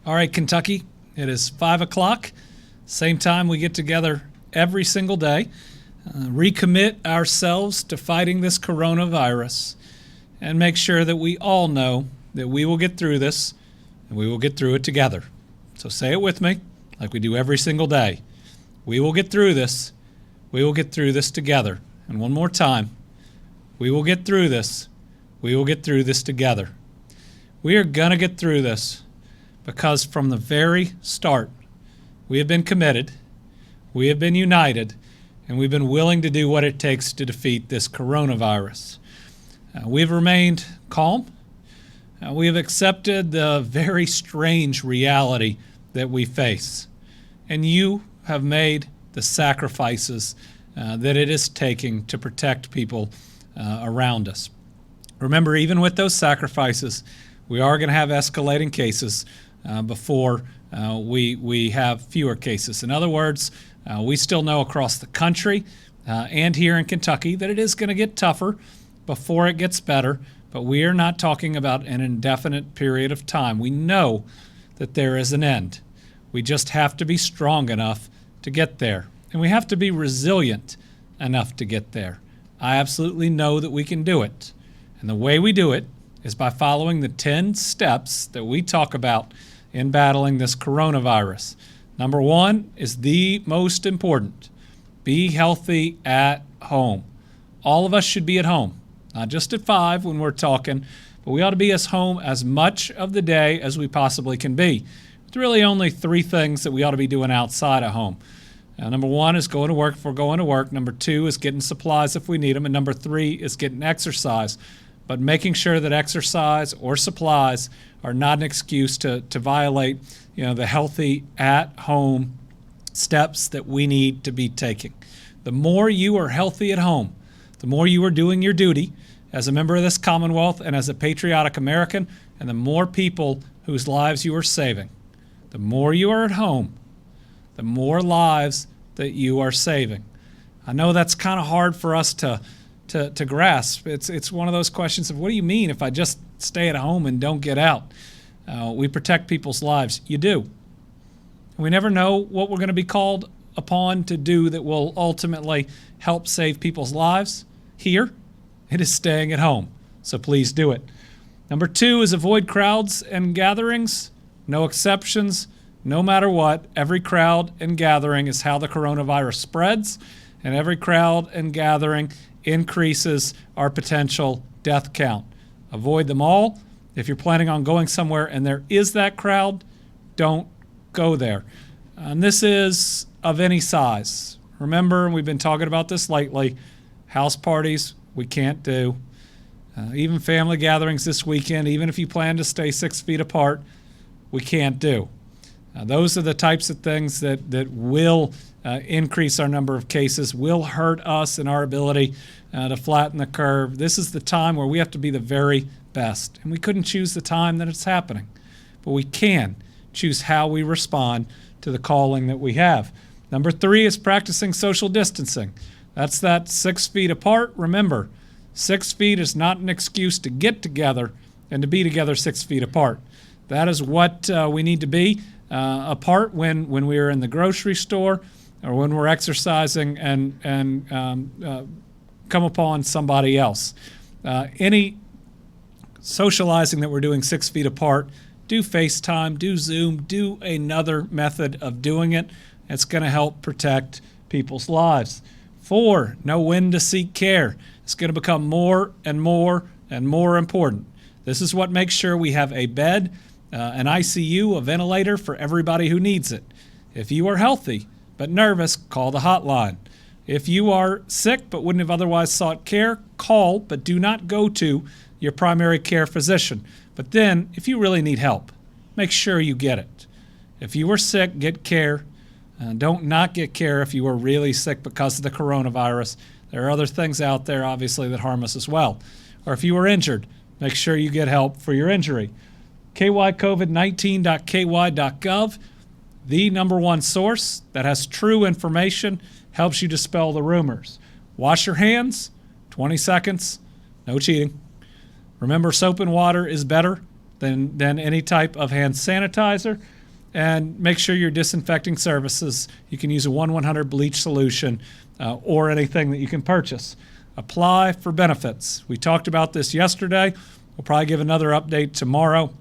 All right, Kentucky, it is 5 o'clock. Same time we get together every single day. Recommit ourselves to fighting this coronavirus and make sure that we all know that we will get through this and we will get through it together. So say it with me like we do every single day. We will get through this. We will get through this together. And one more time. We will get through this. We will get through this together. We are going to get through this because from the very start, we have been committed, we have been united, and we've been willing to do what it takes to defeat this coronavirus. We've remained calm. We have accepted the very strange reality that we face. And you have made the sacrifices that it is taking to protect people around us. Remember, even with those sacrifices, we are going to have escalating cases before we have fewer cases. In other words, we still know across the country and here in Kentucky that it is going to get tougher before it gets better, but we are not talking about an indefinite period of time. We know that there is an end. We just have to be strong enough to get there, and we have to be resilient enough to get there. I absolutely know that we can do it, and the way we do it is by following the 10 steps that we talk about in battling this coronavirus. Number one is the most important. Be healthy at home. All of us should be at home, not just at 5 when we're talking, but we ought to be at home as much of the day as we possibly can be. It's really only 3 things that we ought to be doing outside of home. Number 1 is going to work if we're going to work. Number 2 is getting supplies if we need them. And number 3 is getting exercise. But making sure that exercise or supplies are not an excuse to violate, the healthy at-home steps that we need to be taking. The more you are healthy at home, the more you are doing your duty as a member of this Commonwealth and as a patriotic American, and the more people whose lives you are saving. The more you are at home, the more lives that you are saving. I know that's kind of hard for us to grasp. It's one of those questions of what do you mean if I just stay at home and don't get out? We protect people's lives. You do. We never know what we're going to be called upon to do that will ultimately help save people's lives. Here, it is staying at home. So please do it. Number 2 is avoid crowds and gatherings. No exceptions. No matter what, every crowd and gathering is how the coronavirus spreads, and every crowd and gathering increases our potential death count. Avoid them all. If you're planning on going somewhere and there is that crowd, don't go there. And this is of any size. Remember, we've been talking about this lately, house parties we can't do. Even family gatherings this weekend, even if you plan to stay 6 feet apart, we can't do. Those are the types of things that will increase our number of cases, will hurt us in our ability to flatten the curve. This is the time where we have to be the very best. And we couldn't choose the time that it's happening, but we can choose how we respond to the calling that we have. Number 3 is practicing social distancing. That's that 6 feet apart. Remember, 6 feet is not an excuse to get together and to be together 6 feet apart. That is what we need to be apart when we're in the grocery store or when we're exercising and come upon somebody else. Any socializing that we're doing 6 feet apart, do FaceTime, do Zoom, do another method of doing it. It's going to help protect people's lives. 4, know when to seek care. It's going to become more and more and more important. This is what makes sure we have a bed, an ICU, a ventilator for everybody who needs it. If you are healthy but nervous, call the hotline. If you are sick but wouldn't have otherwise sought care, call, but do not go to your primary care physician. But then, if you really need help, make sure you get it. If you are sick, get care. Don't not get care if you are really sick because of the coronavirus. There are other things out there, obviously, that harm us as well. Or if you are injured, make sure you get help for your injury. kycovid19.ky.gov, the number one source that has true information, helps you dispel the rumors. Wash your hands, 20 seconds, no cheating. Remember, soap and water is better than any type of hand sanitizer. And make sure your disinfecting services, you can use a 1-100 bleach solution or anything that you can purchase. Apply for benefits. We talked about this yesterday. We'll probably give another update tomorrow.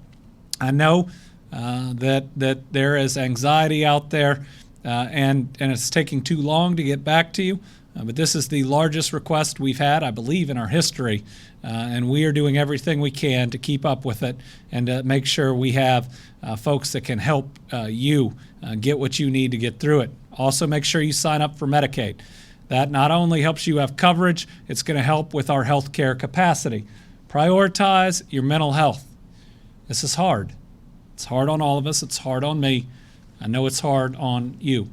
I know that there is anxiety out there and it's taking too long to get back to you. But this is the largest request we've had, I believe, in our history. And we are doing everything we can to keep up with it and to make sure we have folks that can help you get what you need to get through it. Also, make sure you sign up for Medicaid. That not only helps you have coverage, it's going to help with our healthcare capacity. Prioritize your mental health. This is hard. It's hard on all of us. It's hard on me. I know it's hard on you.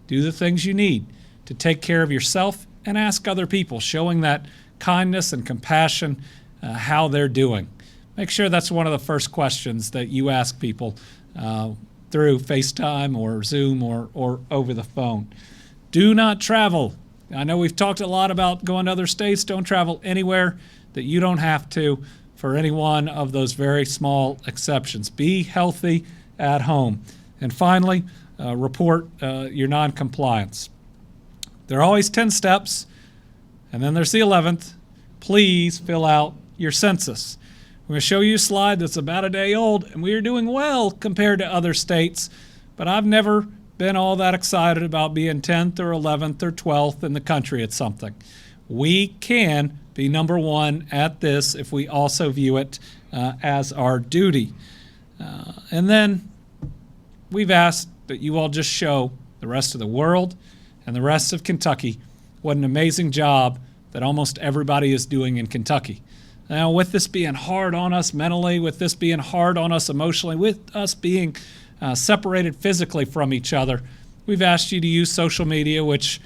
Do the things you need to take care of yourself and ask other people, showing that kindness and compassion, how they're doing. Make sure that's one of the first questions that you ask people through FaceTime or Zoom or over the phone. Do not travel. I know we've talked a lot about going to other states. Don't travel anywhere that you don't have to for any one of those very small exceptions. Be healthy at home. And finally, report your noncompliance. There are always 10 steps, and then there's the 11th. Please fill out your census. I'm going to show you a slide that's about a day old, and we are doing well compared to other states, but I've never been all that excited about being 10th or 11th or 12th in the country at something. We can be number one at this if we also view it as our duty. And then we've asked that you all just show the rest of the world and the rest of Kentucky what an amazing job that almost everybody is doing in Kentucky. Now, with this being hard on us mentally, with this being hard on us emotionally, with us being separated physically from each other, we've asked you to use social media, which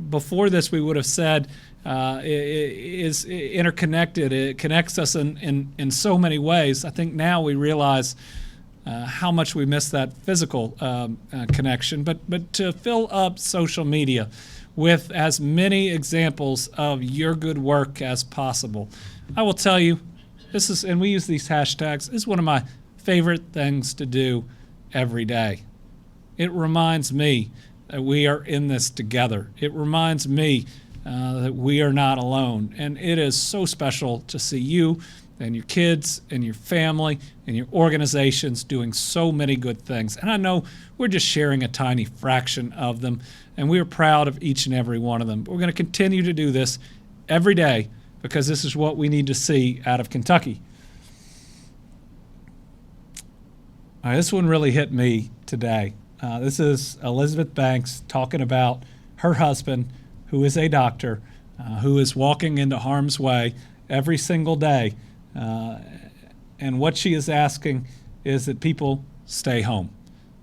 before this we would have said is interconnected. It connects us in so many ways. I think now we realize how much we miss that physical connection, but to fill up social media with as many examples of your good work as possible. I will tell you, this is, and we use these hashtags, this is one of my favorite things to do every day. It reminds me that we are in this together. It reminds me that we are not alone. And it is so special to see you and your kids and your family and your organizations doing so many good things. And I know we're just sharing a tiny fraction of them, and we are proud of each and every one of them. But we're going to continue to do this every day because this is what we need to see out of Kentucky. All right, this one really hit me today. This is Elizabeth Banks talking about her husband, who is a doctor, who is walking into harm's way every single day. And what she is asking is that people stay home.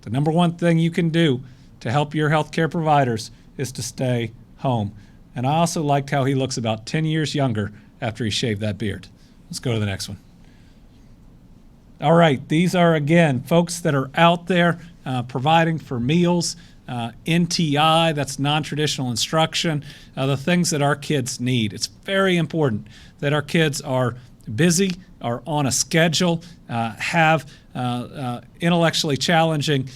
The number one thing you can do to help your healthcare providers is to stay home. And I also liked how he looks about 10 years younger after he shaved that beard. Let's go to the next one. All right, these are, again, folks that are out there providing for meals, NTI, that's non-traditional instruction, the things that our kids need. It's very important that our kids are busy, are on a schedule, have intellectually challenging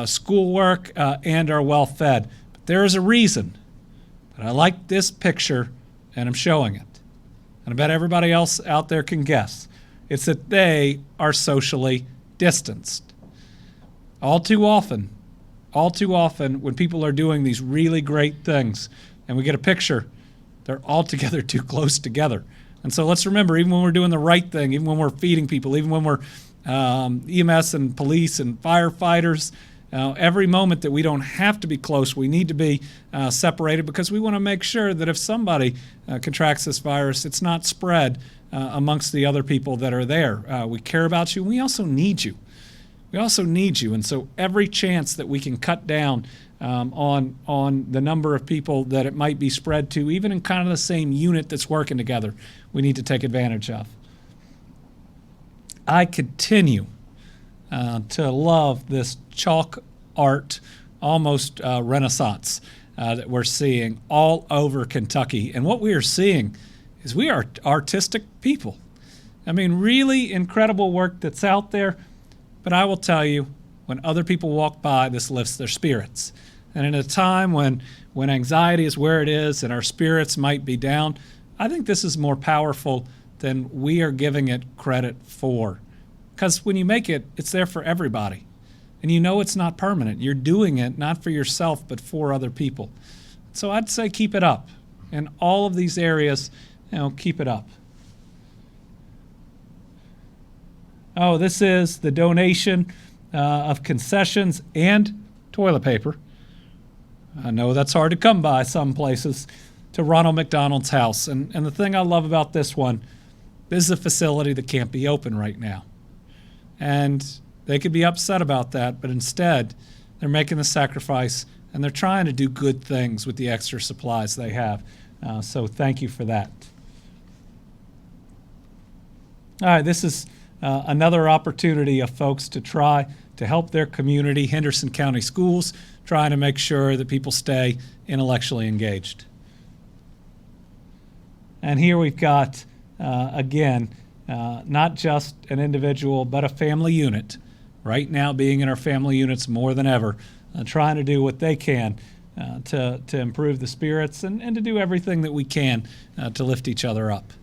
schoolwork, and are well fed. But there is a reason that I like this picture, and I'm showing it. And I bet everybody else out there can guess. It's that they are socially distanced. All too often, when people are doing these really great things and we get a picture, they're all together too close together. And so let's remember, even when we're doing the right thing, even when we're feeding people, even when we're EMS and police and firefighters, every moment that we don't have to be close, we need to be separated because we want to make sure that if somebody contracts this virus, it's not spread amongst the other people that are there. We care about you. We also need you. And so every chance that we can cut down on the number of people that it might be spread to, even in kind of the same unit that's working together, we need to take advantage of. I continue to love this chalk art, almost Renaissance, that we're seeing all over Kentucky. And what we are seeing is we are artistic people. I mean, really incredible work that's out there. But I will tell you, when other people walk by, this lifts their spirits. And in a time when anxiety is where it is and our spirits might be down, I think this is more powerful than we are giving it credit for. Because when you make it, it's there for everybody. And you know it's not permanent. You're doing it not for yourself, but for other people. So I'd say keep it up. In all of these areas, keep it up. Oh, this is the donation of concessions and toilet paper. I know that's hard to come by some places, to Ronald McDonald's house. And the thing I love about this one, this is a facility that can't be open right now. And they could be upset about that, but instead they're making the sacrifice and they're trying to do good things with the extra supplies they have. So thank you for that. All right, this is another opportunity of folks to try to help their community, Henderson County Schools, trying to make sure that people stay intellectually engaged. And here we've got, again, not just an individual, but a family unit. Right now, being in our family units more than ever, trying to do what they can to improve the spirits and to do everything that we can to lift each other up.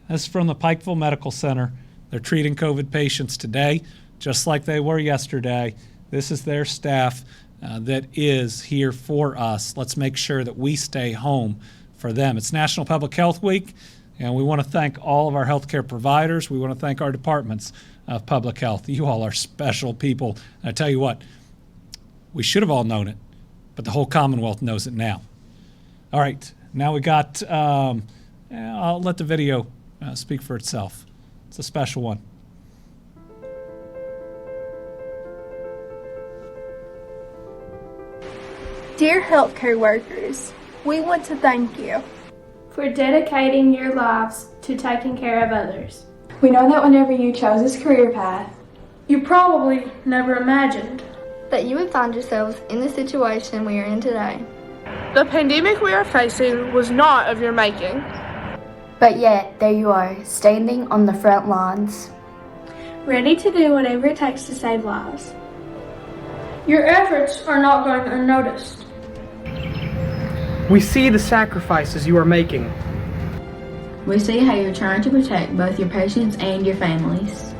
This is from the Pikeville Medical Center. They're treating COVID patients today, just like they were yesterday. This is their staff that is here for us. Let's make sure that we stay home for them. It's National Public Health Week, and we want to thank all of our healthcare providers. We want to thank our departments of public health. You all are special people. And I tell you what, we should have all known it, but the whole Commonwealth knows it now. All right, now we got, I'll let the video speak for itself. It's a special one. Dear healthcare workers, we want to thank you for dedicating your lives to taking care of others. We know that whenever you chose this career path, you probably never imagined that you would find yourselves in the situation we are in today. The pandemic we are facing was not of your making. But yet, there you are, standing on the front lines, ready to do whatever it takes to save lives. Your efforts are not going unnoticed. We see the sacrifices you are making. We see how you're trying to protect both your patients and your families.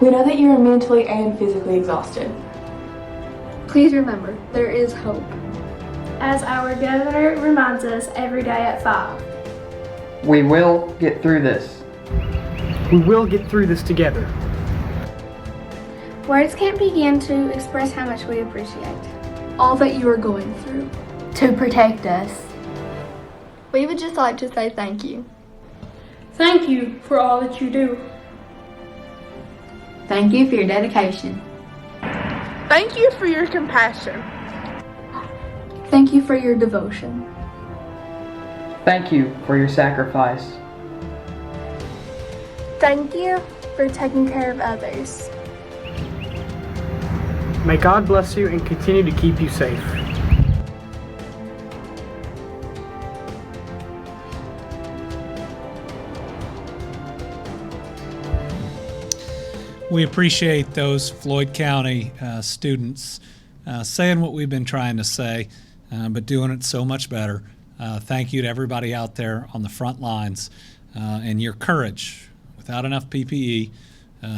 We know that you are mentally and physically exhausted. Please remember, there is hope. As our governor reminds us every day at 5. We will get through this. We will get through this together. Words can't begin to express how much we appreciate all that you are going through to protect us. We would just like to say thank you. Thank you for all that you do. Thank you for your dedication. Thank you for your compassion. Thank you for your devotion. Thank you for your sacrifice. Thank you for taking care of others. May God bless you and continue to keep you safe. We appreciate those Floyd County students saying what we've been trying to say, but doing it so much better. Thank you to everybody out there on the front lines and your courage without enough PPE,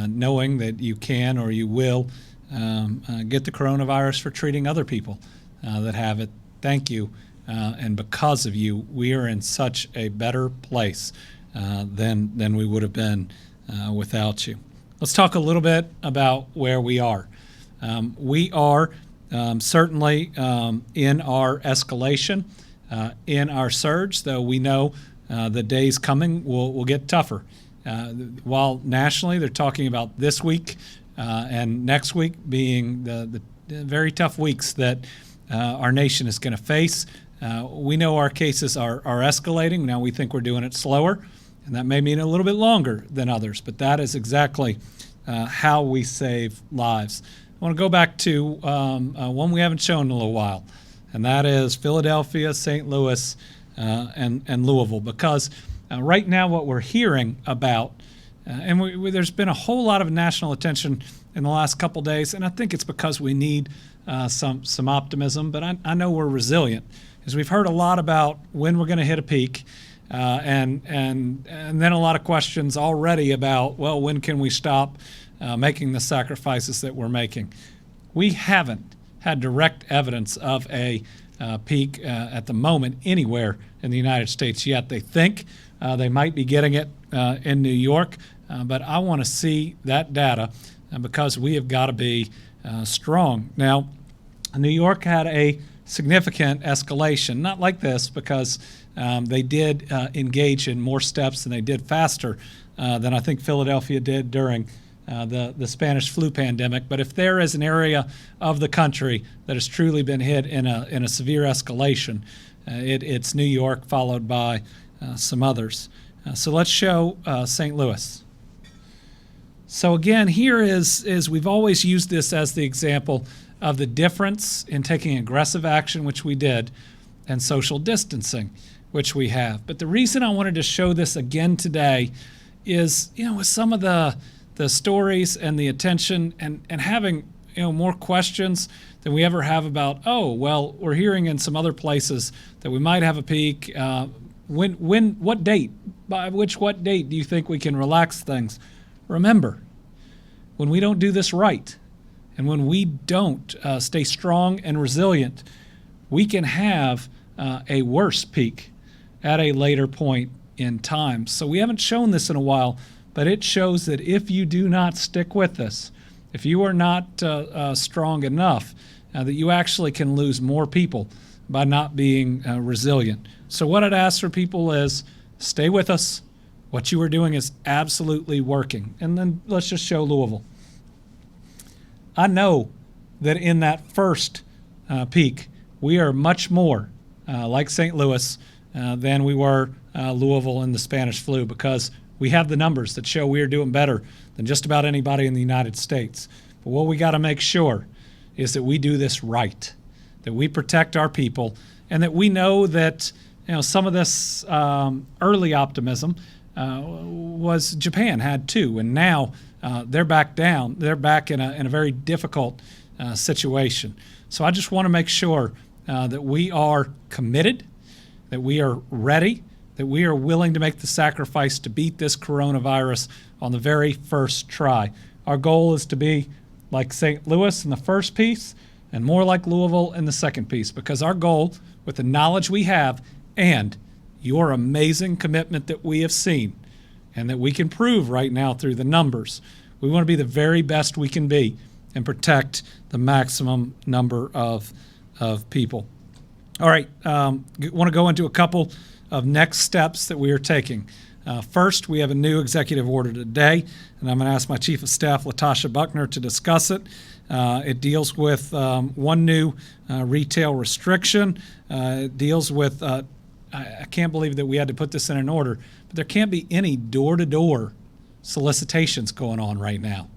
knowing that you can or you will get the coronavirus for treating other people that have it. Thank you. And because of you, we are in such a better place than we would have been without you. Let's talk a little bit about where we are. We are certainly in our escalation, in our surge, though we know the days coming will get tougher. While nationally they're talking about this week and next week being the very tough weeks that our nation is going to face, we know our cases are escalating. Now we think we're doing it slower, and that may mean a little bit longer than others, but that is exactly how we save lives. I want to go back to one we haven't shown in a little while, and that is Philadelphia, St. Louis, and Louisville, because right now what we're hearing about, there's been a whole lot of national attention in the last couple days, and I think it's because we need some optimism, but I know we're resilient, because we've heard a lot about when we're going to hit a peak, and then a lot of questions already about, well, when can we stop making the sacrifices that we're making? We haven't had direct evidence of a peak at the moment anywhere in the United States yet. They think they might be getting it in New York, but I want to see that data because we have got to be strong. Now, New York had a significant escalation, not like this, because they did engage in more steps and they did faster than I think Philadelphia did during the Spanish flu pandemic. But if there is an area of the country that has truly been hit in a severe escalation, it's New York, followed by some others. So let's show St. Louis. So again, here is we've always used this as the example of the difference in taking aggressive action, which we did, and social distancing, which we have. But the reason I wanted to show this again today is, with some of the stories and the attention and having, more questions than we ever have about, we're hearing in some other places that we might have a peak. What date? By what date do you think we can relax things? Remember, when we don't do this right, and when we don't stay strong and resilient, we can have a worse peak at a later point in time. So we haven't shown this in a while, but it shows that if you do not stick with this, if you are not strong enough, that you actually can lose more people by not being resilient. So what I'd ask for people is stay with us. What you are doing is absolutely working. And then let's just show Louisville. I know that in that first peak, we are much more like St. Louis than we were Louisville in the Spanish flu, because we have the numbers that show we are doing better than just about anybody in the United States. But what we got to make sure is that we do this right, that we protect our people, and that we know that some of this early optimism was Japan had too, and now they're back down. They're back in a very difficult situation. So I just want to make sure that we are committed, that we are ready, that we are willing to make the sacrifice to beat this coronavirus on the very first try. Our goal is to be like St. Louis in the first piece and more like Louisville in the second piece, because our goal, with the knowledge we have and your amazing commitment that we have seen and that we can prove right now through the numbers, we want to be the very best we can be and protect the maximum number of people. All right, want to go into a couple of next steps that we are taking. First, we have a new executive order today, and I'm going to ask my Chief of Staff, Latasha Buckner, to discuss it. It deals with one new retail restriction. It deals with, I can't believe that we had to put this in an order, but there can't be any door-to-door solicitations going on right now.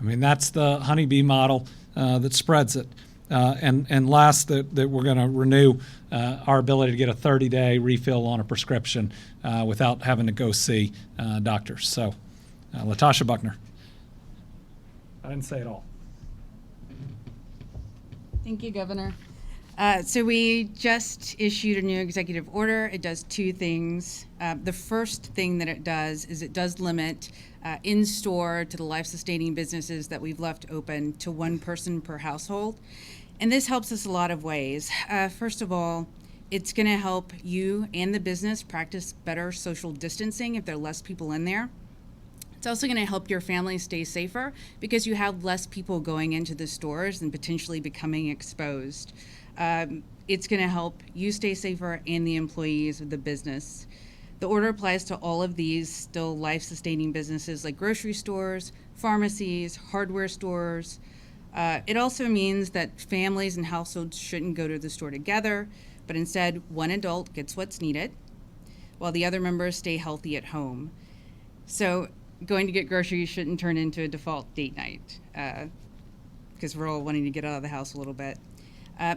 I mean, that's the honeybee model that spreads it. And last, that we're going to renew our ability to get a 30-day refill on a prescription without having to go see doctors. So, Latasha Buckner. I didn't say it all. Thank you, Governor. So we just issued a new executive order. It does two things. The first thing that it does is it does limit in-store to the life-sustaining businesses that we've left open to one person per household. And this helps us a lot of ways. First of all, it's going to help you and the business practice better social distancing if there are less people in there. It's also going to help your family stay safer because you have less people going into the stores and potentially becoming exposed. It's going to help you stay safer and the employees of the business. The order applies to all of these still life-sustaining businesses like grocery stores, pharmacies, hardware stores. It also means that families and households shouldn't go to the store together, but instead one adult gets what's needed while the other members stay healthy at home. So going to get groceries shouldn't turn into a default date night because we're all wanting to get out of the house a little bit.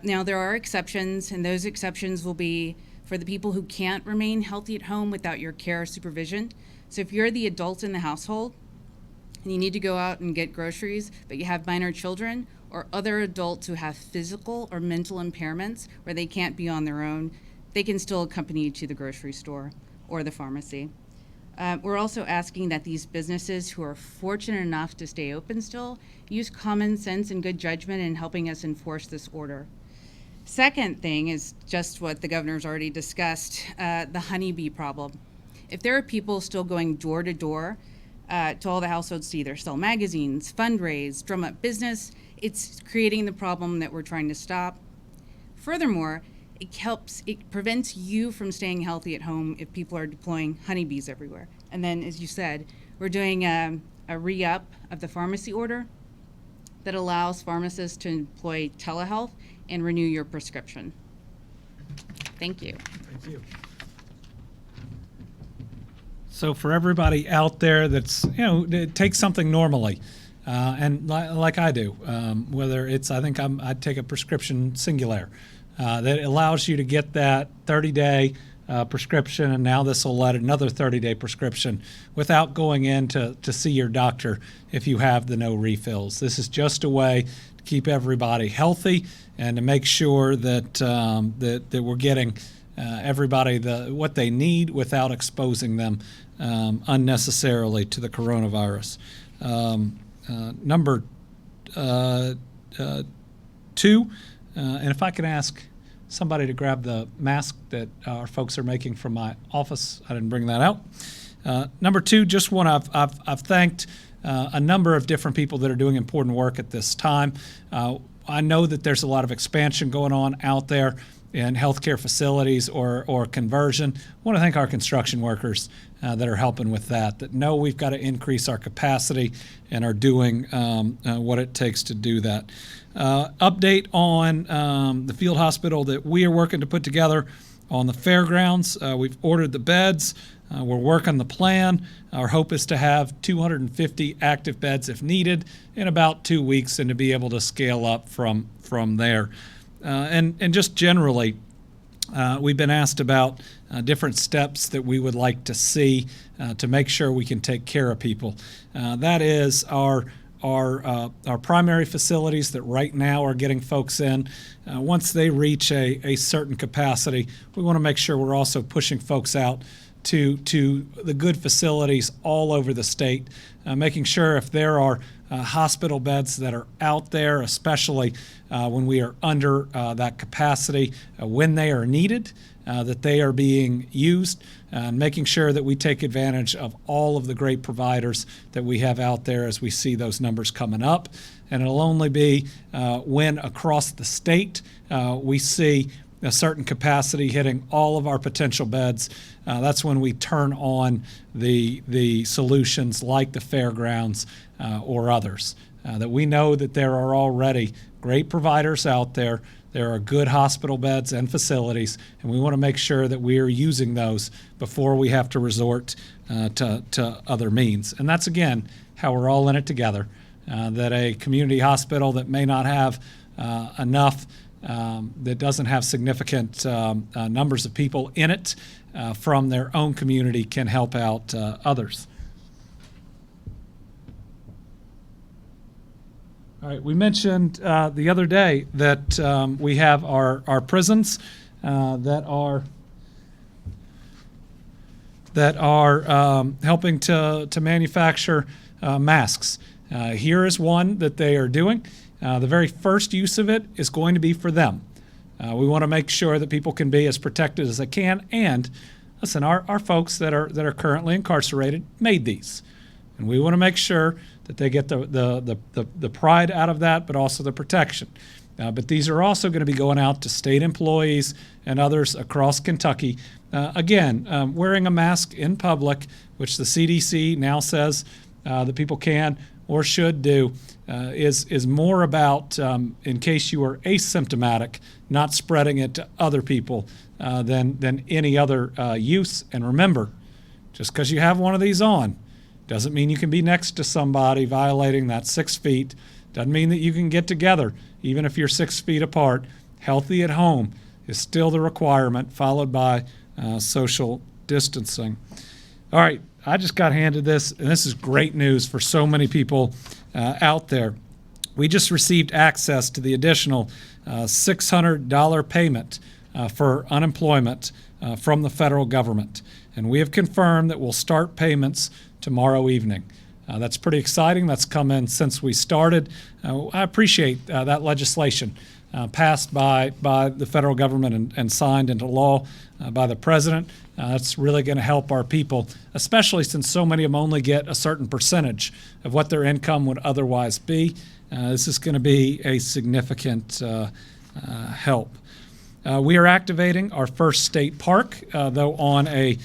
Now there are exceptions, and those exceptions will be for the people who can't remain healthy at home without your care or supervision. So if you're the adult in the household and you need to go out and get groceries, but you have minor children or other adults who have physical or mental impairments where they can't be on their own, they can still accompany you to the grocery store or the pharmacy. We're also asking that these businesses who are fortunate enough to stay open still use common sense and good judgment in helping us enforce this order. Second thing is just what the governor's already discussed, the honeybee problem. If there are people still going door to door to all the households to either sell magazines, fundraise, drum up business, it's creating the problem that we're trying to stop. Furthermore, it prevents you from staying healthy at home if people are deploying honeybees everywhere. And then, as you said, we're doing a re-up of the pharmacy order that allows pharmacists to employ telehealth and renew your prescription. Thank you. Thank you. So for everybody out there that's, take something normally, and like I do, whether it's, I'd take a prescription Singulair that allows you to get that 30-day prescription, and now this will let another 30-day prescription without going in to see your doctor if you have the no refills. This is just a way to keep everybody healthy and to make sure that that we're getting everybody what they need without exposing them unnecessarily to the coronavirus. Number 2, and if I can ask somebody to grab the mask that our folks are making from my office. I didn't bring that out. Number 2, just want to, I've thanked a number of different people that are doing important work at this time. I know that there's a lot of expansion going on out there in healthcare facilities or conversion. I want to thank our construction workers that are helping with that know we've got to increase our capacity and are doing what it takes to do that. Update on the field hospital that we are working to put together on the fairgrounds. We've ordered the beds. We're working the plan. Our hope is to have 250 active beds if needed in about 2 weeks and to be able to scale up from there. And just generally, we've been asked about different steps that we would like to see to make sure we can take care of people. That is our primary facilities that right now are getting folks in. Once they reach a certain capacity, we want to make sure we're also pushing folks out to the good facilities all over the state, making sure if there are hospital beds that are out there, especially when we are under that capacity, when they are needed, that they are being used, and making sure that we take advantage of all of the great providers that we have out there as we see those numbers coming up. And it'll only be when across the state we see a certain capacity hitting all of our potential beds, that's when we turn on the solutions like the fairgrounds or others. That we know that there are already great providers out there. There are good hospital beds and facilities, and we want to make sure that we are using those before we have to resort to other means. And that's, again, how we're all in it together. That a community hospital that may not have enough, that doesn't have significant numbers of people in it from their own community can help out others. All right, we mentioned the other day that we have our prisons that are helping to manufacture masks. Here is one that they are doing. The very first use of it is going to be for them. We want to make sure that people can be as protected as they can. And listen, our folks that are currently incarcerated made these, and we want to make sure that they get the pride out of that, but also the protection. But these are also going to be going out to state employees and others across Kentucky. Again, wearing a mask in public, which the CDC now says that people can or should do, is more about in case you are asymptomatic, not spreading it to other people than any other use. And remember, just because you have one of these on doesn't mean you can be next to somebody violating that 6 feet. Doesn't mean that you can get together, even if you're 6 feet apart, healthy at home. is still the requirement, followed by social distancing. All right, I just got handed this, and this is great news for so many people out there. We just received access to the additional $600 payment for unemployment from the federal government. And we have confirmed that we'll start payments tomorrow evening. That's pretty exciting. That's come in since we started. I appreciate that legislation passed by the federal government and signed into law by the president. That's really going to help our people, especially since so many of them only get a certain percentage of what their income would otherwise be. This is going to be a significant help. We are activating our first state park, though on a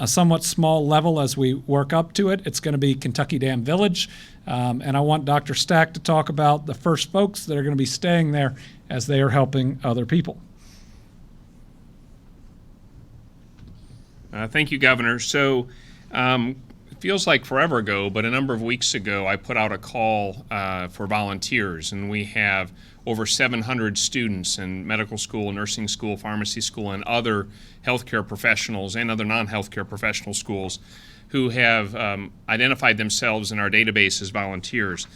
somewhat small level as we work up to it. It's going to be Kentucky Dam Village, and I want Dr. Stack to talk about the first folks that are going to be staying there as they are helping other people. Thank you, Governor. So it feels like forever ago, but a number of weeks ago, I put out a call for volunteers, and we have over 700 students in medical school, nursing school, pharmacy school, and other healthcare professionals and other non-healthcare professional schools who have identified themselves in our database as volunteers.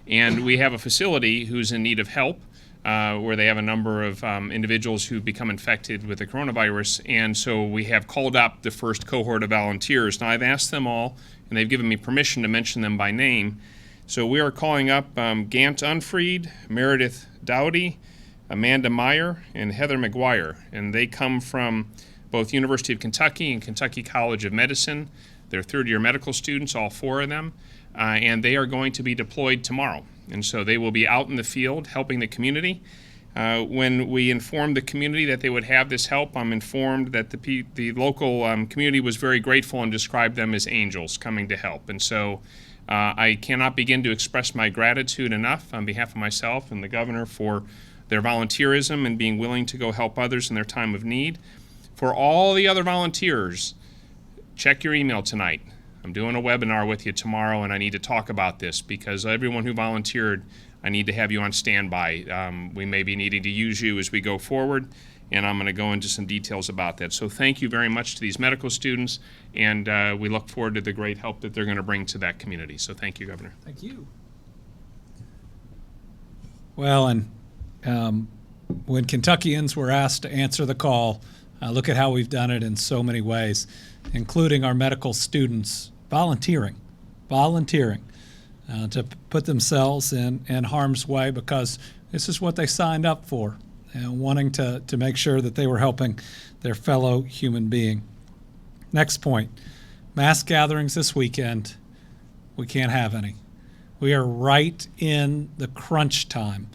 And we have a facility who's in need of help, where they have a number of individuals who become infected with the coronavirus. And so we have called up the first cohort of volunteers. Now I've asked them all, and they've given me permission to mention them by name. So we are calling up Gant Unfried, Meredith Dowdy, Amanda Meyer, and Heather McGuire. And they come from both University of Kentucky and Kentucky College of Medicine. They're third-year medical students, all four of them, and they are going to be deployed tomorrow. And so they will be out in the field helping the community. When we informed the community that they would have this help, I'm informed that the local community was very grateful and described them as angels coming to help. And so I cannot begin to express my gratitude enough on behalf of myself and the governor for their volunteerism and being willing to go help others in their time of need. For all the other volunteers, check your email tonight. I'm doing a webinar with you tomorrow, and I need to talk about this because everyone who volunteered, I need to have you on standby. We may be needing to use you as we go forward, and I'm going to go into some details about that. So thank you very much to these medical students, and we look forward to the great help that they're going to bring to that community. So thank you, Governor. Thank you. Well, and when Kentuckians were asked to answer the call, look at how we've done it in so many ways, including our medical students volunteering to put themselves in harm's way because this is what they signed up for, and wanting to make sure that they were helping their fellow human being. Next point, mass gatherings this weekend, we can't have any. We are right in the crunch time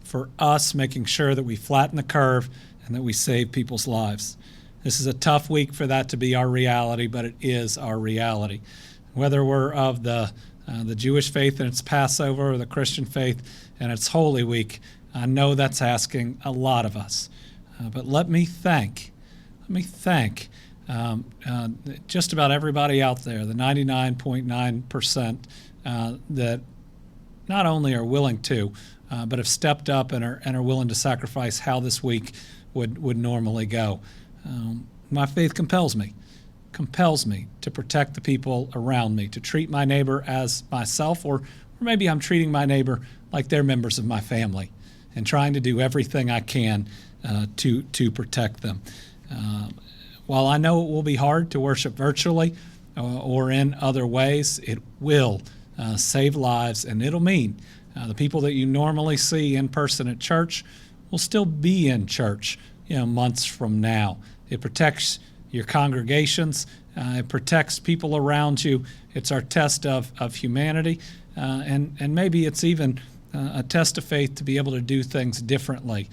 for us making sure that we flatten the curve and that we save people's lives. This is a tough week for that to be our reality, but it is our reality. Whether we're of the Jewish faith and its Passover or the Christian faith and its Holy Week, I know that's asking a lot of us. But let me thank just about everybody out there, the 99.9% that not only are willing to, but have stepped up and are willing to sacrifice how this week would normally go. My faith compels me to protect the people around me, to treat my neighbor as myself, or maybe I'm treating my neighbor like they're members of my family and trying to do everything I can to protect them. While I know it will be hard to worship virtually or in other ways, it will save lives, and it'll mean the people that you normally see in person at church will still be in church months from now. It protects your congregations. It protects people around you. It's our test of humanity, and maybe it's even a test of faith to be able to do things differently.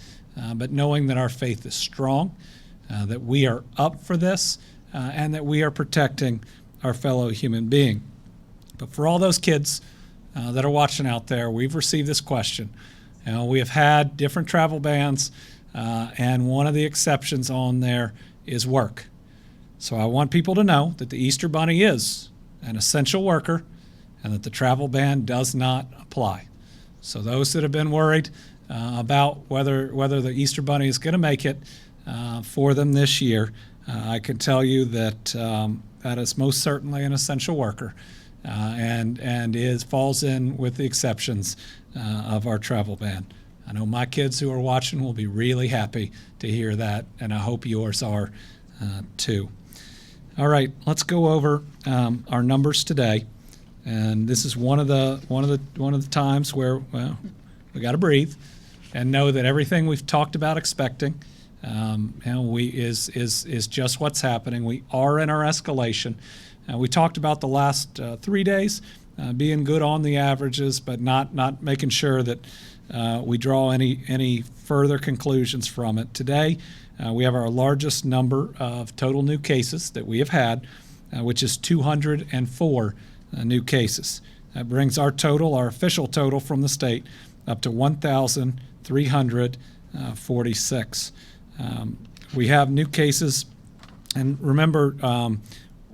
But knowing that our faith is strong, that we are up for this, and that we are protecting our fellow human being. But for all those kids that are watching out there, we've received this question. We have had different travel bans, and one of the exceptions on there is work. So I want people to know that the Easter Bunny is an essential worker and that the travel ban does not apply. So those that have been worried, about whether the Easter Bunny is going to make it for them this year. I can tell you that that is most certainly an essential worker, and falls in with the exceptions of our travel ban. I know my kids who are watching will be really happy to hear that, and I hope yours are too. All right, let's go over our numbers today, and this is one of the times where, well, we got to breathe and know that everything we've talked about expecting is just what's happening. We are in our escalation. We talked about the last 3 days being good on the averages, but not making sure that we draw any further conclusions from it. Today, we have our largest number of total new cases that we have had, which is 204 new cases. That brings our official total from the state, up to 1,346. We have new cases, and remember,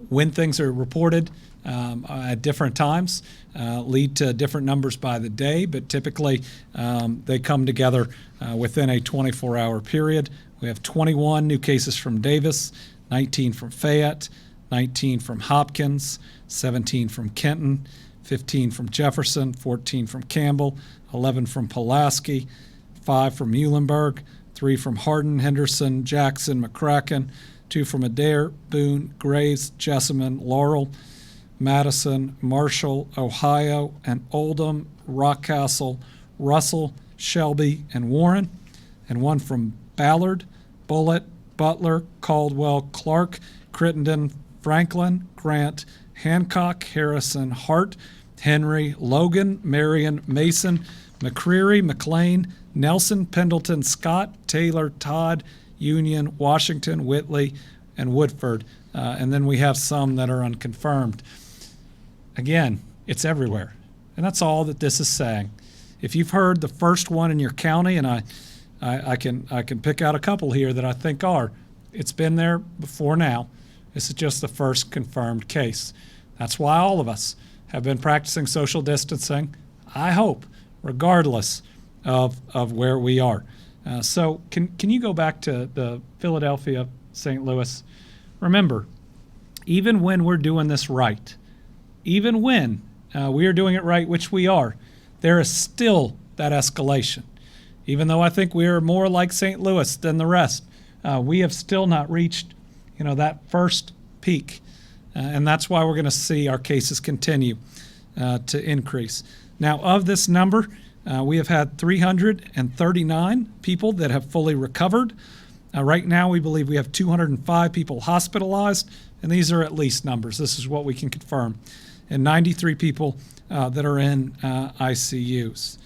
when things are reported at different times lead to different numbers by the day, but typically they come together within a 24-hour period. We have 21 new cases from Davis, 19 from Fayette, 19 from Hopkins, 17 from Kenton, 15 from Jefferson, 14 from Campbell, 11 from Pulaski, 5 from Muhlenberg, 3 from Hardin, Henderson, Jackson, McCracken, 2 from Adair, Boone, Graves, Jessamine, Laurel, Madison, Marshall, Ohio, and Oldham, Rockcastle, Russell, Shelby, and Warren, and 1 from Ballard, Bullitt, Butler, Caldwell, Clark, Crittenden, Franklin, Grant, Hancock, Harrison, Hart, Henry, Logan, Marion, Mason, McCreary, McLean, Nelson, Pendleton, Scott, Taylor, Todd, Union, Washington, Whitley, and Woodford. And then we have some that are unconfirmed. Again, it's everywhere. And that's all that this is saying. If you've heard the first one in your county, and I can pick out a couple here that I think are, it's been there before now. This is just the first confirmed case. That's why all of us have been practicing social distancing, I hope, regardless of where we are. So can you go back to the Philadelphia, St. Louis? Remember, even when we're doing this right, even when we are doing it right, which we are, there is still that escalation. Even though I think we are more like St. Louis than the rest, we have still not reached, that first peak. And that's why we're going to see our cases continue to increase. Now, of this number, we have had 339 people that have fully recovered. Right now, we believe we have 205 people hospitalized, and these are at least numbers. This is what we can confirm. And 93 people that are in ICUs.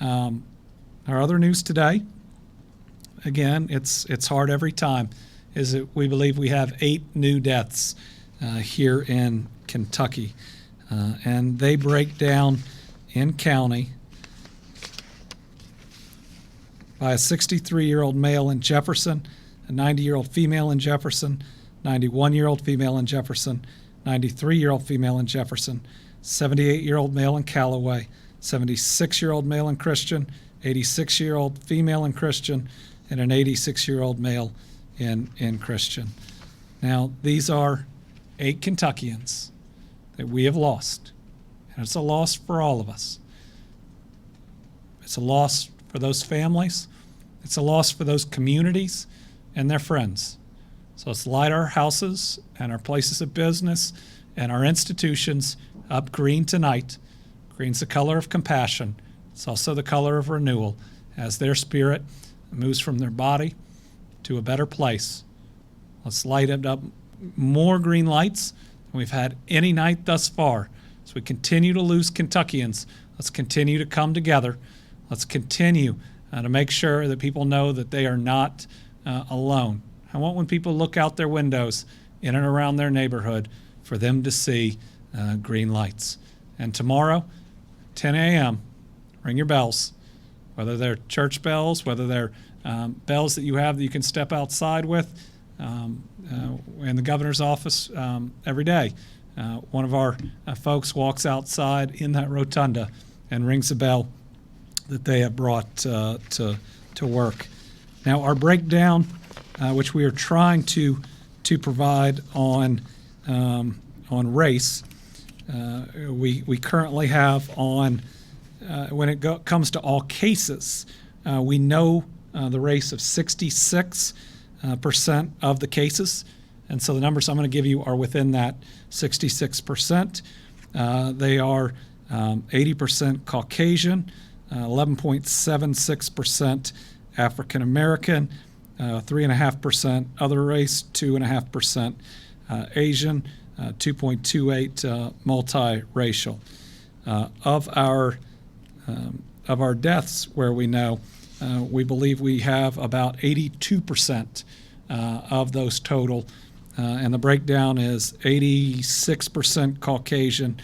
Our other news today, again, it's hard every time, is that we believe we have 8 new deaths here in Kentucky. And they break down in county by a 63-year-old male in Jefferson, a 90-year-old female in Jefferson, 91-year-old female in Jefferson, 93-year-old female in Jefferson, 78-year-old male in Callaway, 76-year-old male in Christian, 86-year-old female in Christian, and an 86-year-old male in Christian. Now, these are 8 Kentuckians that we have lost, and it's a loss for all of us. It's a loss for those families. It's a loss for those communities and their friends. So let's light our houses and our places of business and our institutions up green tonight. Green's the color of compassion. It's also the color of renewal as their spirit moves from their body to a better place. Let's light it up more green lights than we've had any night thus far. As we continue to lose Kentuckians, let's continue to come together. Let's continue to make sure that people know that they are not alone. I want when people look out their windows in and around their neighborhood for them to see green lights. And tomorrow, 10 a.m., ring your bells, whether they're church bells, whether they're bells that you have that you can step outside with. In the governor's office every day, one of our folks walks outside in that rotunda and rings a bell that they have brought to work. Now, our breakdown, which we are trying to provide on race, we currently have on when it comes to all cases, we know the race of 66% of the cases, and so the numbers I'm going to give you are within that 66%. They are 80% Caucasian, 11.76% African American, 3.5% other race, 2.5% Asian, 2.28 multiracial. Of our deaths, where we know, we believe we have about 82% of those total, and the breakdown is 86% Caucasian,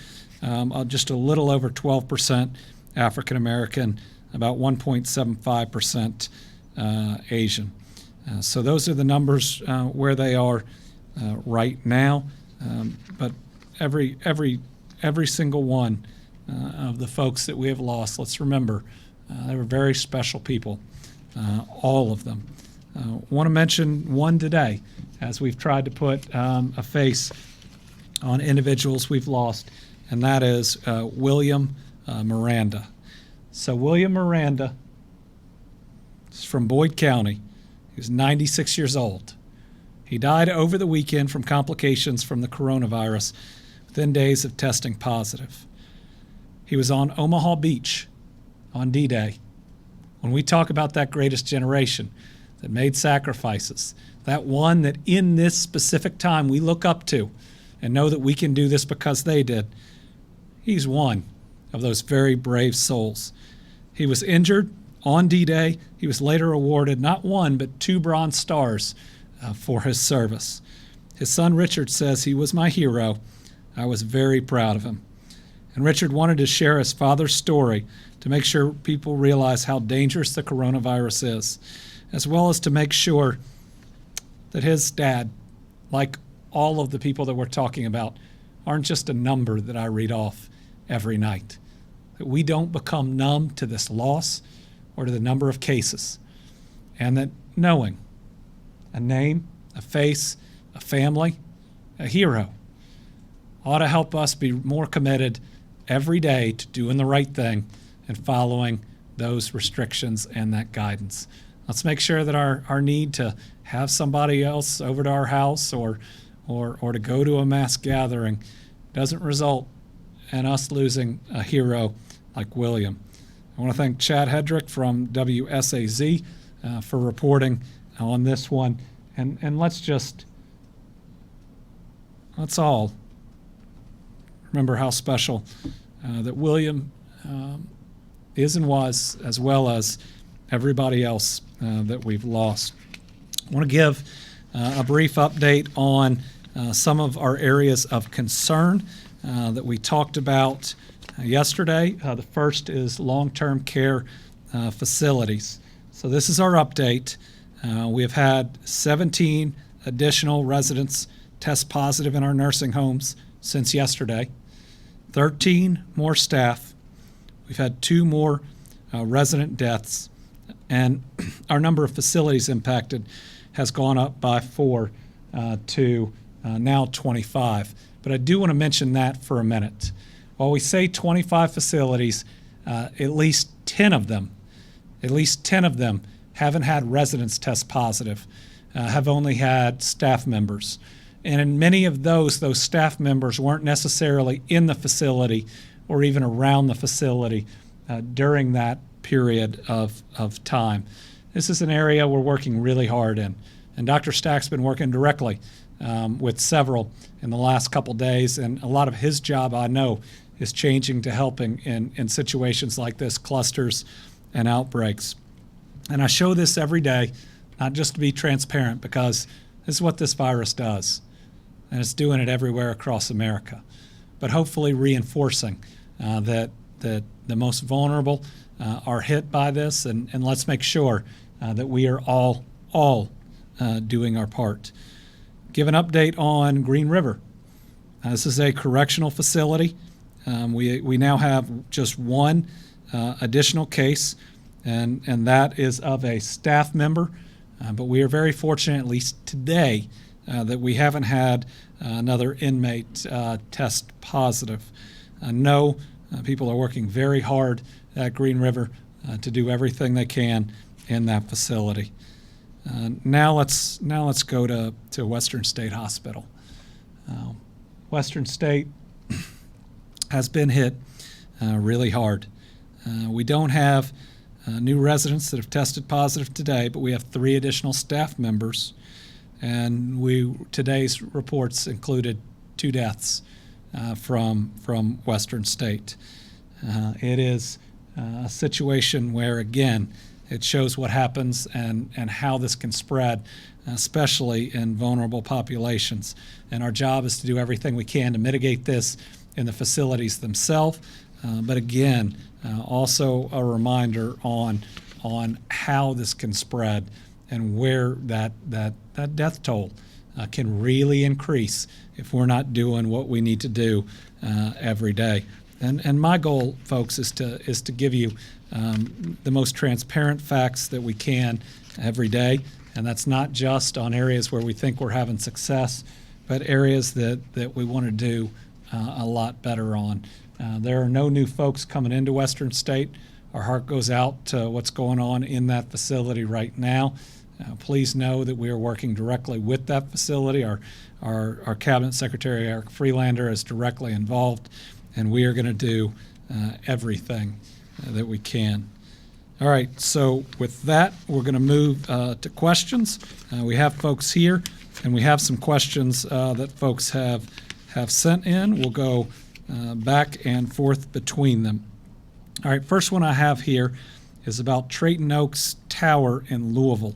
just a little over 12% African American, about 1.75% Asian. So those are the numbers where they are right now. But every single one of the folks that we have lost, let's remember, they were very special people, all of them. Want to mention one today, as we've tried to put a face on individuals we've lost, and that is William Miranda. So William Miranda is from Boyd County. He was 96 years old. He died over the weekend from complications from the coronavirus within days of testing positive. He was on Omaha Beach on D-Day. When we talk about that greatest generation that made sacrifices, that one that in this specific time we look up to and know that we can do this because they did, he's one of those very brave souls. He was injured on D-Day. He was later awarded not one but 2 Bronze Stars for his service. His son Richard says, "He was my hero. I was very proud of him." And Richard wanted to share his father's story to make sure people realize how dangerous the coronavirus is, as well as to make sure that his dad, like all of the people that we're talking about, aren't just a number that I read off every night. That we don't become numb to this loss or to the number of cases, and that knowing a name, a face, a family, a hero ought to help us be more committed every day to doing the right thing and following those restrictions and that guidance. Let's make sure that our need to have somebody else over to our house or to go to a mass gathering doesn't result in us losing a hero like William. I want to thank Chad Hedrick from WSAZ for reporting on this one. And let's all remember how special that William is and was, as well as everybody else that we've lost. I want to give a brief update on some of our areas of concern that we talked about yesterday. The first is long-term care facilities. So this is our update. We have had 17 additional residents test positive in our nursing homes since yesterday, 13 more staff. We've had 2 more resident deaths, and our number of facilities impacted has gone up by 4 to now 25. But I do want to mention that for a minute. While we say 25 facilities, at least 10 of them haven't had residents test positive, have only had staff members. And in many of those staff members weren't necessarily in the facility or even around the facility during that period of time. This is an area we're working really hard in. And Dr. Stack's been working directly with several in the last couple days, and a lot of his job, I know, is changing to helping in situations like this, clusters and outbreaks. And I show this every day, not just to be transparent, because this is what this virus does. And it's doing it everywhere across America. But hopefully reinforcing that the most vulnerable are hit by this, and let's make sure that we are all doing our part. Give an update on Green River. This is a correctional facility. We now have just one additional case, and that is of a staff member. But we are very fortunate, at least today, that we haven't had another inmate test positive. No, people are working very hard at Green River to do everything they can in that facility. Now let's go to Western State Hospital. Western State has been hit really hard. We don't have new residents that have tested positive today, but we have 3 additional staff members, and today's reports included 2 deaths from Western State. It is a situation where, again, it shows what happens and how this can spread, especially in vulnerable populations. And our job is to do everything we can to mitigate this in the facilities themselves. But again, also a reminder on how this can spread and where that death toll can really increase if we're not doing what we need to do every day. And my goal, folks, is to give you the most transparent facts that we can every day. And that's not just on areas where we think we're having success, but areas that we want to do a lot better on. There are no new folks coming into Western State. Our heart goes out to what's going on in that facility right now. Please know that we are working directly with that facility. Our Cabinet Secretary, Eric Freelander, is directly involved, and we are going to do everything that we can. All right, so with that, we're going to move to questions. We have folks here, and we have some questions that folks have sent in. We'll go back and forth between them. All right, first one I have here is about Trayton Oaks Tower in Louisville.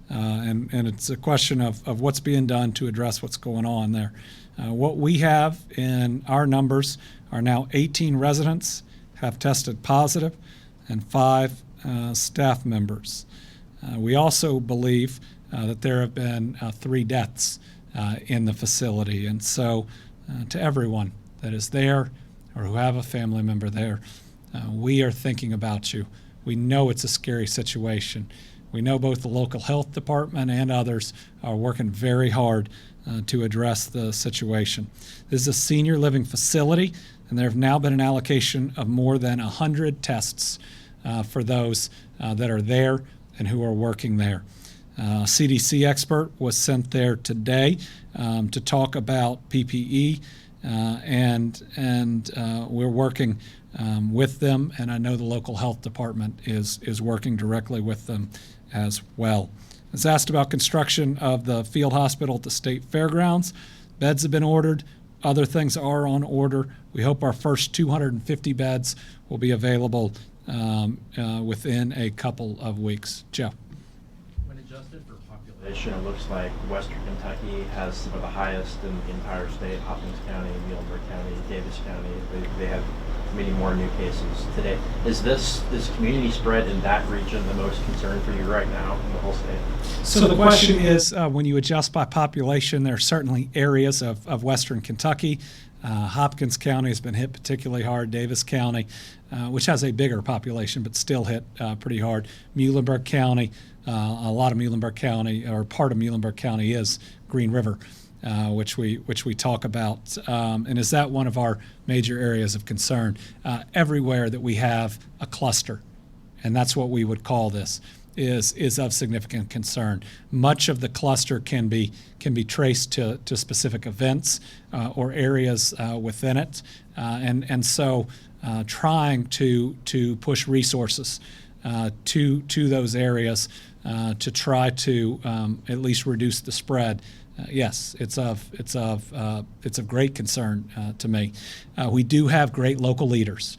And it's a question of what's being done to address what's going on there. What we have in our numbers are now 18 residents have tested positive and 5 staff members. We also believe that there have been 3 deaths in the facility. And so to everyone that is there or who have a family member there, we are thinking about you. We know it's a scary situation. We know both the local health department and others are working very hard to address the situation. This is a senior living facility, and there have now been an allocation of more than 100 tests for those that are there and who are working there. A CDC expert was sent there today to talk about PPE, and we're working with them, and I know the local health department is working directly with them as well. I was asked about construction of the field hospital at the state fairgrounds. Beds have been ordered. Other things are on order. We hope our first 250 beds will be available within a couple of weeks. Joe. When adjusted for population, it looks like Western Kentucky has some of the highest in the entire state. Hopkins County, Muhlenberg County, Davis County, they have many more new cases today. Is this community spread in that region the most concern for you right now in the whole state? So the question is, when you adjust by population, there are certainly areas of Western Kentucky. Hopkins County has been hit particularly hard. Davis County, which has a bigger population but still hit pretty hard. Muhlenberg County, a lot of Muhlenberg County, or part of Muhlenberg County, is Green River, which we talk about. And is that one of our major areas of concern? Everywhere that we have a cluster, and that's what we would call this, is of significant concern. Much of the cluster can be traced to specific events or areas within it, and so trying to push resources to those areas to try to at least reduce the spread. Yes, it's of great concern to me. We do have great local leaders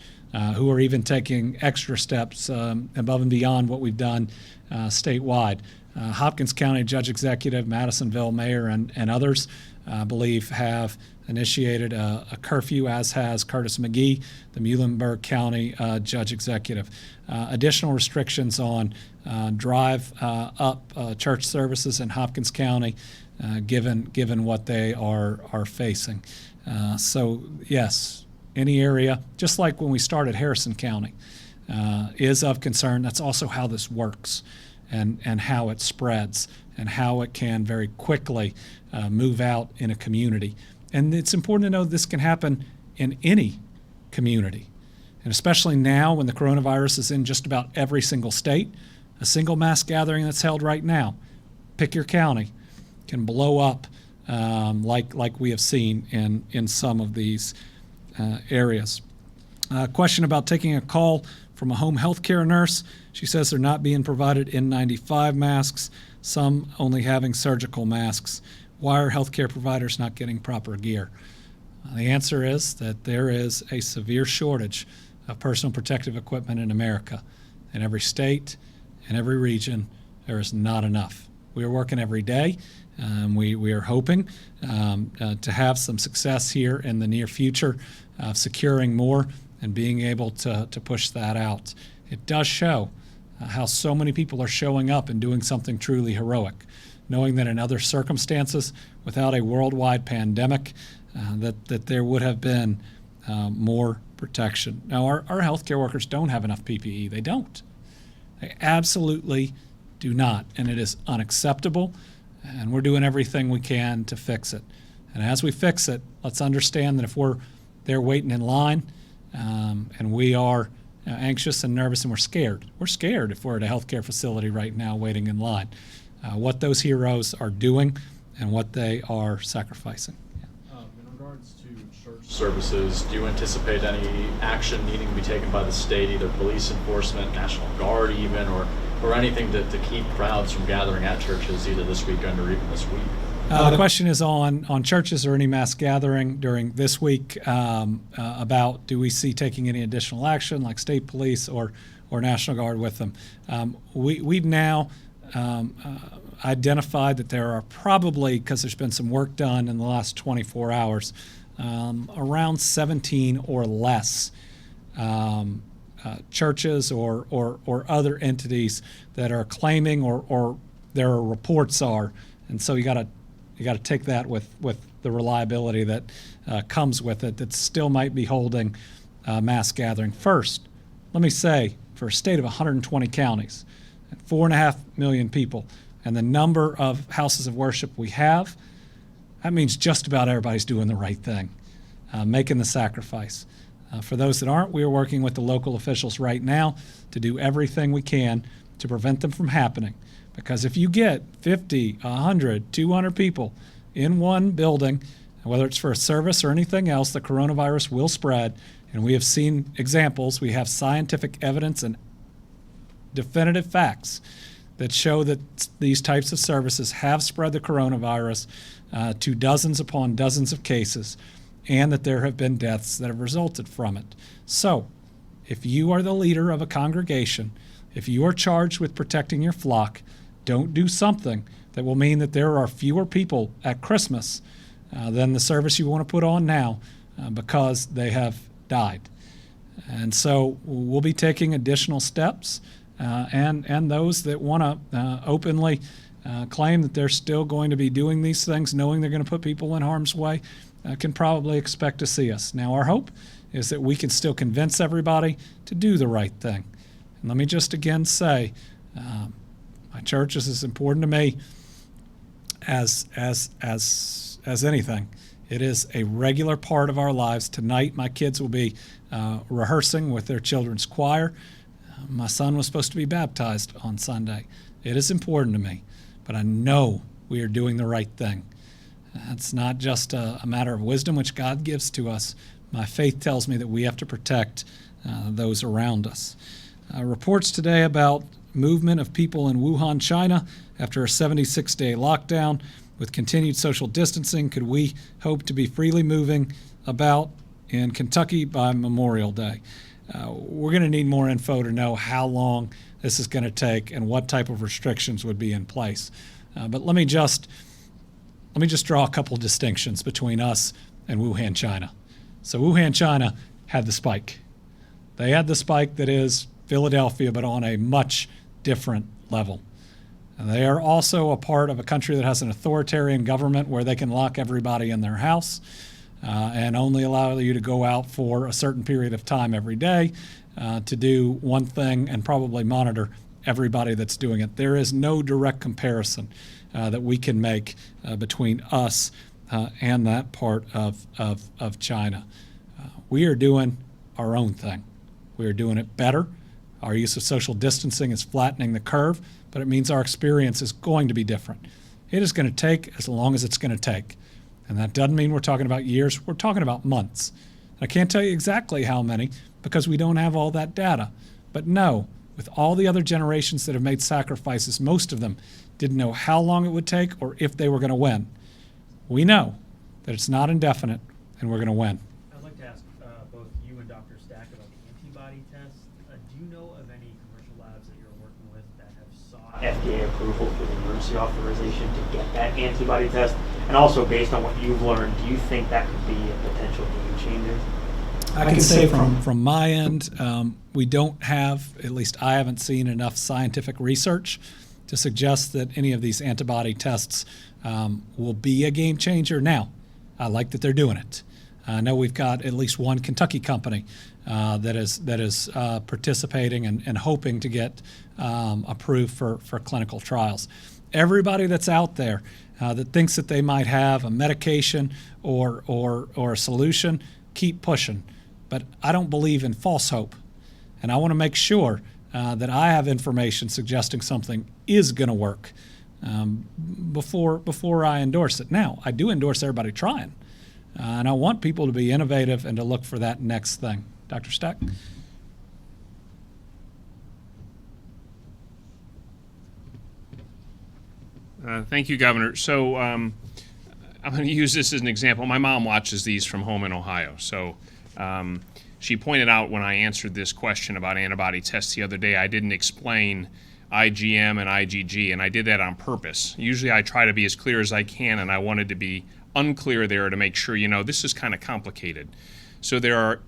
who are even taking extra steps above and beyond what we've done statewide. Hopkins County Judge Executive, Madisonville Mayor, and others, I believe, have initiated a curfew, as has Curtis McGee, the Muhlenberg County Judge Executive. Additional restrictions on drive-up church services in Hopkins County, given what they are facing. So yes, any area, just like when we started Harrison County, is of concern. That's also how this works and how it spreads and how it can very quickly move out in a community. And it's important to know this can happen in any community. And especially now when the coronavirus is in just about every single state, a single mass gathering that's held right now, pick your county, can blow up like we have seen in some of these areas. Question about taking a call from a home health care nurse. She says they're not being provided N95 masks, some only having surgical masks. Why are healthcare providers not getting proper gear? The answer is that there is a severe shortage of personal protective equipment in America. In every state, in every region, there is not enough. We are working every day. We are hoping to have some success here in the near future of securing more and being able to push that out. It does show how so many people are showing up and doing something truly heroic, knowing that in other circumstances, without a worldwide pandemic, that there would have been more protection. Now, our healthcare workers don't have enough PPE. They don't. They absolutely do not, and it is unacceptable, and we're doing everything we can to fix it. And as we fix it, let's understand that if we're there waiting in line and we are anxious and nervous and we're scared if we're at a healthcare facility right now waiting in line, what those heroes are doing and what they are sacrificing. In regards to church services, do you anticipate any action needing to be taken by the state, either police enforcement, National Guard even, or anything to keep crowds from gathering at churches either this weekend or even this week? The question is on churches or any mass gathering during this week about do we see taking any additional action like state police or National Guard with them. We've now identified that there are probably, because there's been some work done in the last 24 hours, around 17 or less churches or other entities that are claiming or there are reports are, and so you got to take that with the reliability that comes with it, that still might be holding mass gathering. First, let me say, for a state of 120 counties and 4.5 million people and the number of houses of worship we have, that means just about everybody's doing the right thing, making the sacrifice. For those that aren't, we are working with the local officials right now to do everything we can to prevent them from happening. Because if you get 50, 100, 200 people in one building, whether it's for a service or anything else, the coronavirus will spread. And we have seen examples. We have scientific evidence and definitive facts that show that these types of services have spread the coronavirus to dozens upon dozens of cases, and that there have been deaths that have resulted from it. So, if you are the leader of a congregation, if you are charged with protecting your flock, don't do something that will mean that there are fewer people at Christmas than the service you want to put on now because they have died. And so we'll be taking additional steps, and those that want to openly claim that they're still going to be doing these things, knowing they're going to put people in harm's way, can probably expect to see us. Now, our hope is that we can still convince everybody to do the right thing. And let me just again say, my church is as important to me as anything. It is a regular part of our lives. Tonight, my kids will be rehearsing with their children's choir. My son was supposed to be baptized on Sunday. It is important to me, but I know we are doing the right thing. It's not just a matter of wisdom, which God gives to us. My faith tells me that we have to protect those around us. Reports today about movement of people in Wuhan, China, after a 76-day lockdown. With continued social distancing, could we hope to be freely moving about in Kentucky by Memorial Day? We're going to need more info to know how long this is going to take and what type of restrictions would be in place. But let me just draw a couple distinctions between us and Wuhan, China. So Wuhan, China had the spike. They had the spike that is Philadelphia, but on a much different level. And they are also a part of a country that has an authoritarian government where they can lock everybody in their house and only allow you to go out for a certain period of time every day. to do one thing and probably monitor everybody that's doing it. There is no direct comparison that we can make between us and that part of China. We are doing our own thing. We are doing it better. Our use of social distancing is flattening the curve, but it means our experience is going to be different. It is going to take as long as it's going to take. And that doesn't mean we're talking about years, we're talking about months. I can't tell you exactly how many because we don't have all that data. But no, with all the other generations that have made sacrifices, most of them didn't know how long it would take or if they were going to win. We know that it's not indefinite and we're going to win. I'd like to ask both you and Dr. Stack about the antibody test. Do you know of any commercial labs that you're working with that have sought FDA approval for the emergency authorization to get that antibody test? And also, based on what you've learned, do you think that could be a potential game changer? I can say from my end, we don't have, at least I haven't seen enough scientific research to suggest that any of these antibody tests will be a game changer. Now, I like that they're doing it. I know we've got at least one Kentucky company that is participating and hoping to get approved for clinical trials. Everybody that's out there that thinks that they might have a medication or a solution, keep pushing. But I don't believe in false hope. And I want to make sure that I have information suggesting something is going to work before I endorse it. Now, I do endorse everybody trying. And I want people to be innovative and to look for that next thing. Dr. Stack? Thank you, Governor. So I'm going to use this as an example. My mom watches these from home in Ohio. So she pointed out when I answered this question about antibody tests the other day, I didn't explain IgM and IgG, and I did that on purpose. Usually I try to be as clear as I can, and I wanted to be unclear there to make sure, this is kind of complicated. So there are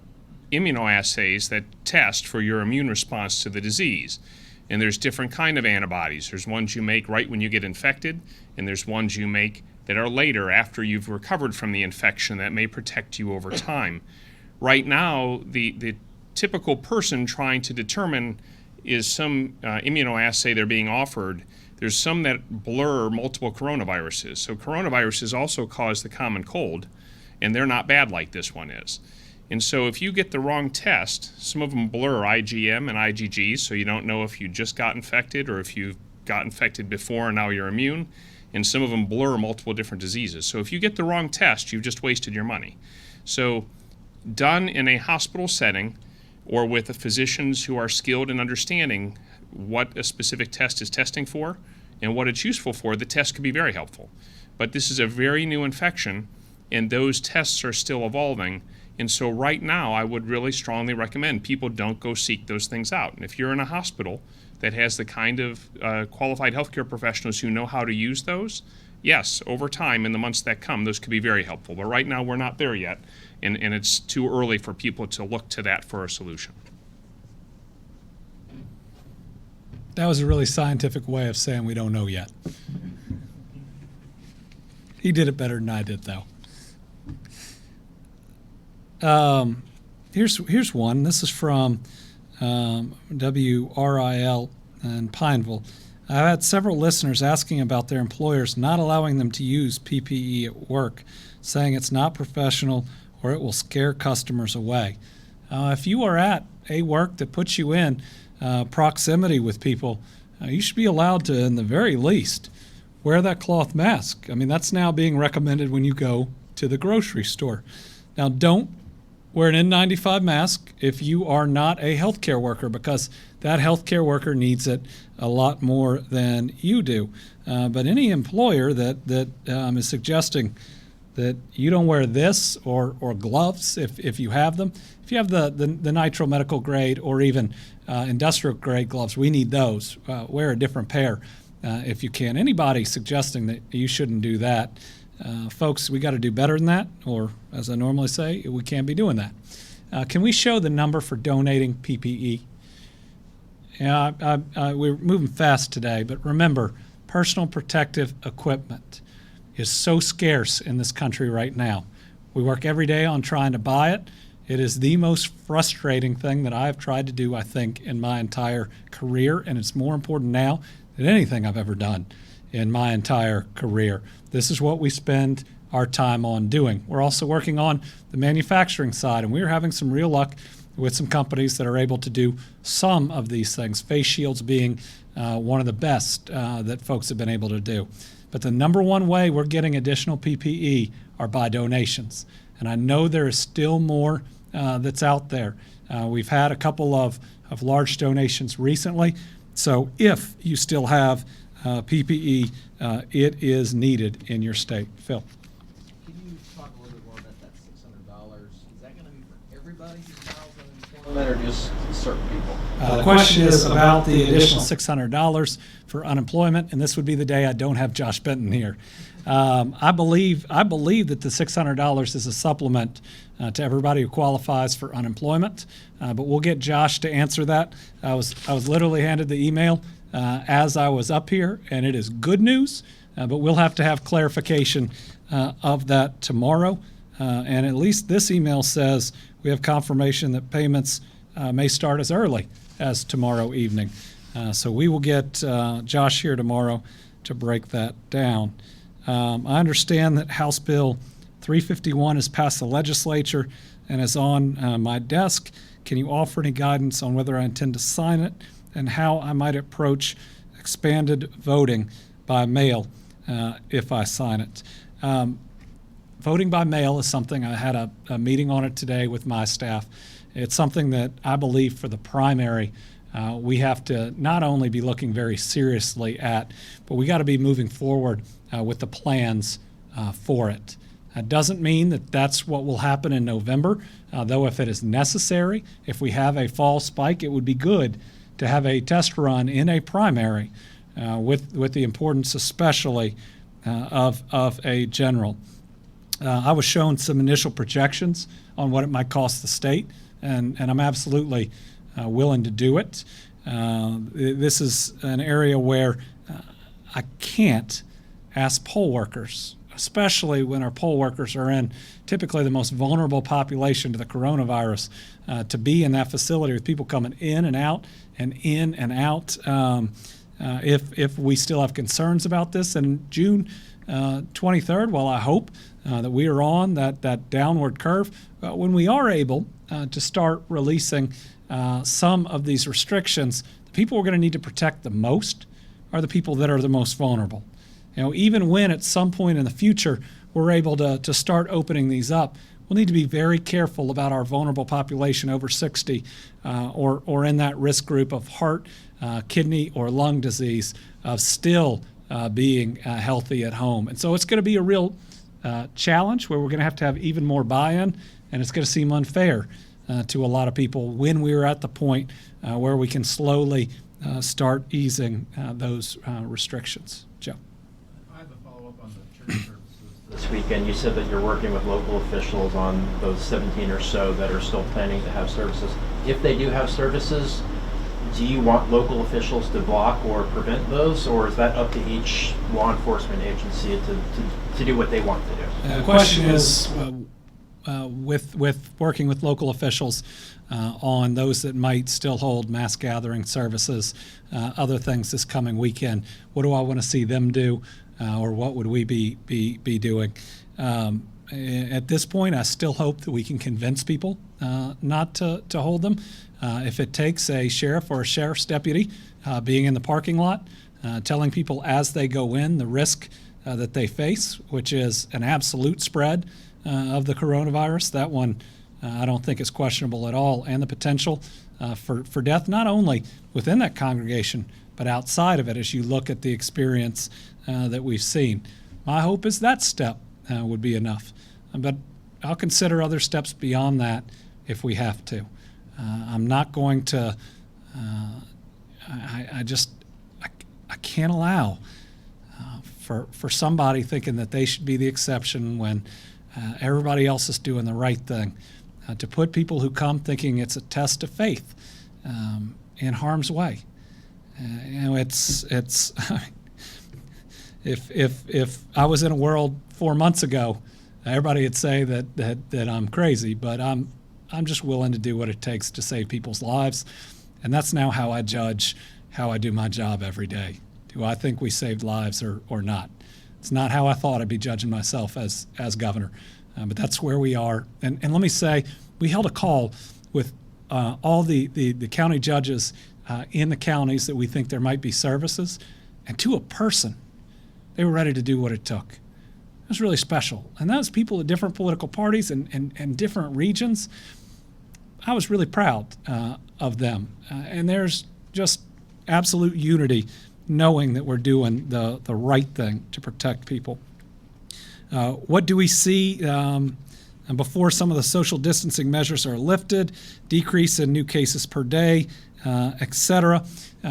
immunoassays that test for your immune response to the disease. And there's different kind of antibodies. There's ones you make right when you get infected, and there's ones you make that are later after you've recovered from the infection that may protect you over time. Right now, the typical person trying to determine is some immunoassay they're being offered. There's some that blur multiple coronaviruses. So coronaviruses also cause the common cold, and they're not bad like this one is. And so if you get the wrong test, some of them blur IgM and IgG, so you don't know if you just got infected or if you got infected before and now you're immune. And some of them blur multiple different diseases. So if you get the wrong test, you've just wasted your money. So done in a hospital setting or with physicians who are skilled in understanding what a specific test is testing for and what it's useful for, the test could be very helpful. But this is a very new infection, and those tests are still evolving. And so right now, I would really strongly recommend people don't go seek those things out. And if you're in a hospital that has the kind of qualified healthcare professionals who know how to use those, yes, over time, in the months that come, those could be very helpful. But right now, we're not there yet, and it's too early for people to look to that for a solution. That was a really scientific way of saying we don't know yet. He did it better than I did, though. Here's one. This is from WRIL in Pineville. I've had several listeners asking about their employers not allowing them to use PPE at work, saying it's not professional or it will scare customers away. If you are at a work that puts you in proximity with people, you should be allowed to, in the very least, wear that cloth mask. I mean, that's now being recommended when you go to the grocery store. Now, don't wear an N95 mask if you are not a healthcare worker, because that healthcare worker needs it a lot more than you do. But any employer that is suggesting that you don't wear this or gloves if you have them, if you have the nitro medical grade or even industrial grade gloves, we need those. Wear a different pair if you can. Anybody suggesting that you shouldn't do that, folks, we got to do better than that, or as I normally say, we can't be doing that. Can we show the number for donating PPE? Yeah, we're moving fast today, but remember, personal protective equipment is so scarce in this country right now. We work every day on trying to buy it, It is the most frustrating thing that I have tried to do, I think, in my entire career, and it's more important now than anything I've ever done in my entire career. This is what we spend our time on doing. We're also working on the manufacturing side, and we're having some real luck with some companies that are able to do some of these things, face shields being one of the best that folks have been able to do. But the number one way we're getting additional PPE are by donations. And I know there is still more that's out there. We've had a couple of large donations recently. So if you still have PPE, it is needed in your state. Phil. Can you talk a little bit more about that $600? Is that going to be for everybody who's filed unemployment or just certain people? The question is about the additional $600 for unemployment, and this would be the day I don't have Josh Benton here. I believe that the $600 is a supplement to everybody who qualifies for unemployment, but we'll get Josh to answer that. I was literally handed the email as I was up here, and it is good news, but we'll have to have clarification of that tomorrow. And at least this email says we have confirmation that payments may start as early as tomorrow evening. So we will get Josh here tomorrow to break that down. I understand that House Bill 351 has passed the legislature and is on my desk. Can you offer any guidance on whether I intend to sign it and how I might approach expanded voting by mail if I sign it? Voting by mail is something, I had a meeting on it today with my staff. It's something that I believe for the primary we have to not only be looking very seriously at, but we got to be moving forward with the plans for it. That doesn't mean that that's what will happen in November, though if it is necessary, if we have a fall spike, it would be good to have a test run in a primary with the importance especially of a general. I was shown some initial projections on what it might cost the state, and I'm absolutely willing to do it. This is an area where I can't ask poll workers, especially when our poll workers are in typically the most vulnerable population to the coronavirus, to be in that facility with people coming in and out and in and out. If we still have concerns about this, and June 23rd, well, I hope that we are on that downward curve. When we are able to start releasing some of these restrictions, the people we're going to need to protect the most are the people that are the most vulnerable. You know, even when at some point in the future we're able to start opening these up, we'll need to be very careful about our vulnerable population over 60 or in that risk group of heart, kidney, or lung disease of still being healthy at home. And so it's going to be a real challenge where we're going to have even more buy-in, and it's going to seem unfair to a lot of people when we're at the point where we can slowly start easing those restrictions. Joe. I have a follow-up on the church services this weekend. You said that you're working with local officials on those 17 or so that are still planning to have services. If they do have services, do you want local officials to block or prevent those, or is that up to each law enforcement agency to do what they want to do? The question is, with working with local officials on those that might still hold mass gathering services, other things this coming weekend, what do I want to see them do, or what would we be doing? At this point, I still hope that we can convince people not to hold them. If it takes a sheriff or a sheriff's deputy being in the parking lot, telling people as they go in the risk that they face, which is an absolute spread of the coronavirus, that one I don't think is questionable at all, and the potential for death not only within that congregation but outside of it as you look at the experience that we've seen. My hope is that step would be enough, but I'll consider other steps beyond that if we have to. I'm not going to, I can't allow for somebody thinking that they should be the exception when everybody else is doing the right thing. To put people who come thinking it's a test of faith in harm's way. You know, it's if I was in a world 4 months ago, everybody would say that I'm crazy, but I'm I'm just willing to do what it takes to save people's lives. And that's now how I judge how I do my job every day. Do I think we saved lives or not? It's not how I thought I'd be judging myself as governor, but that's where we are. And let me say, we held a call with all the county judges in the counties that we think there might be services, and to a person, they were ready to do what it took. It was really special. And that was people of different political parties and different regions. I was really proud of them. And there's just absolute unity knowing that we're doing the right thing to protect people. What do we see before some of the social distancing measures are lifted? Decrease in new cases per day, et cetera.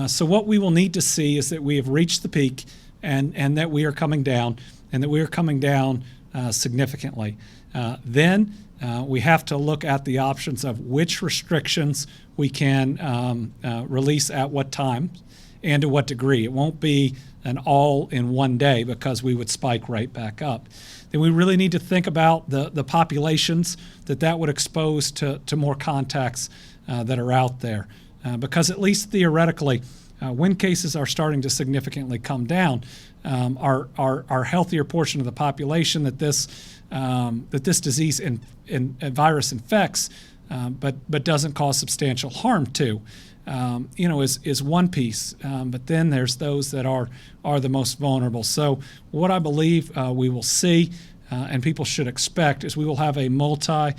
So what we will need to see is that we have reached the peak and that we are coming down, and that we are coming down significantly. Then we have to look at the options of which restrictions we can release at what time and to what degree. It won't be an all in one day because we would spike right back up. Then we really need to think about the populations that would expose to more contacts that are out there. Because at least theoretically, when cases are starting to significantly come down, our healthier portion of the population that this disease and virus infects, but doesn't cause substantial harm to, is one piece. But then there's those that are the most vulnerable. So what I believe we will see, and people should expect, is we will have a multi-tiered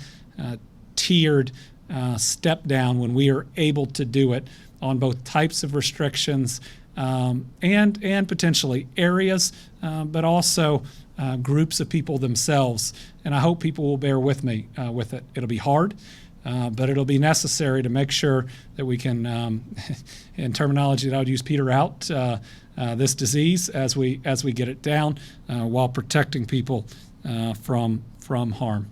step down when we are able to do it on both types of restrictions and potentially areas, but also groups of people themselves. And I hope people will bear with me with it. It'll be hard, but it'll be necessary to make sure that we can, in terminology that I would use, peter out this disease as we get it down while protecting people from harm.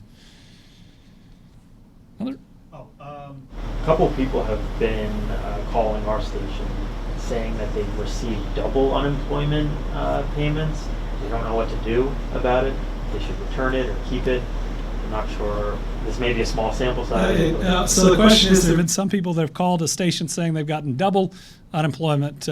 A couple of people have been calling our station saying that they've received double unemployment payments. They don't know what to do about it. They should return it or keep it. I'm not sure. This may be a small sample size. So the question is, there have been some people that have called a station saying they've gotten double unemployment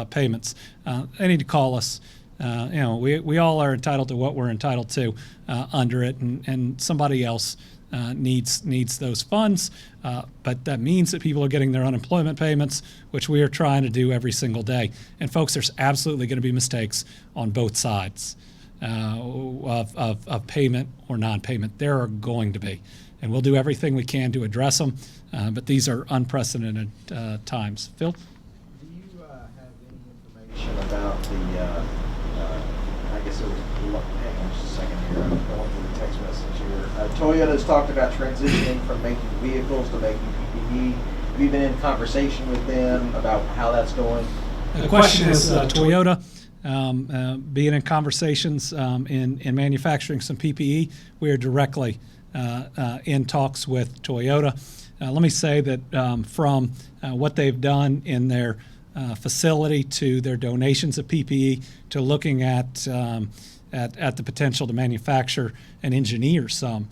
payments. They need to call us. We all are entitled to what we're entitled to under it, and somebody else needs those funds, but that means that people are getting their unemployment payments, which we are trying to do every single day. And folks, there's absolutely going to be mistakes on both sides of payment or non-payment. There are going to be, and we'll do everything we can to address them, but these are unprecedented times. Phil? Do you have any information about the, I guess it was, hang on just a second here, I'm going through the text message here. Toyota's talked about transitioning from making vehicles to making PPE. Have you been in conversation with them about how that's going? The question is Toyota being in conversations in manufacturing some PPE. We are directly in talks with Toyota. Let me say that from what they've done in their facility to their donations of PPE to looking at the potential to manufacture and engineer some,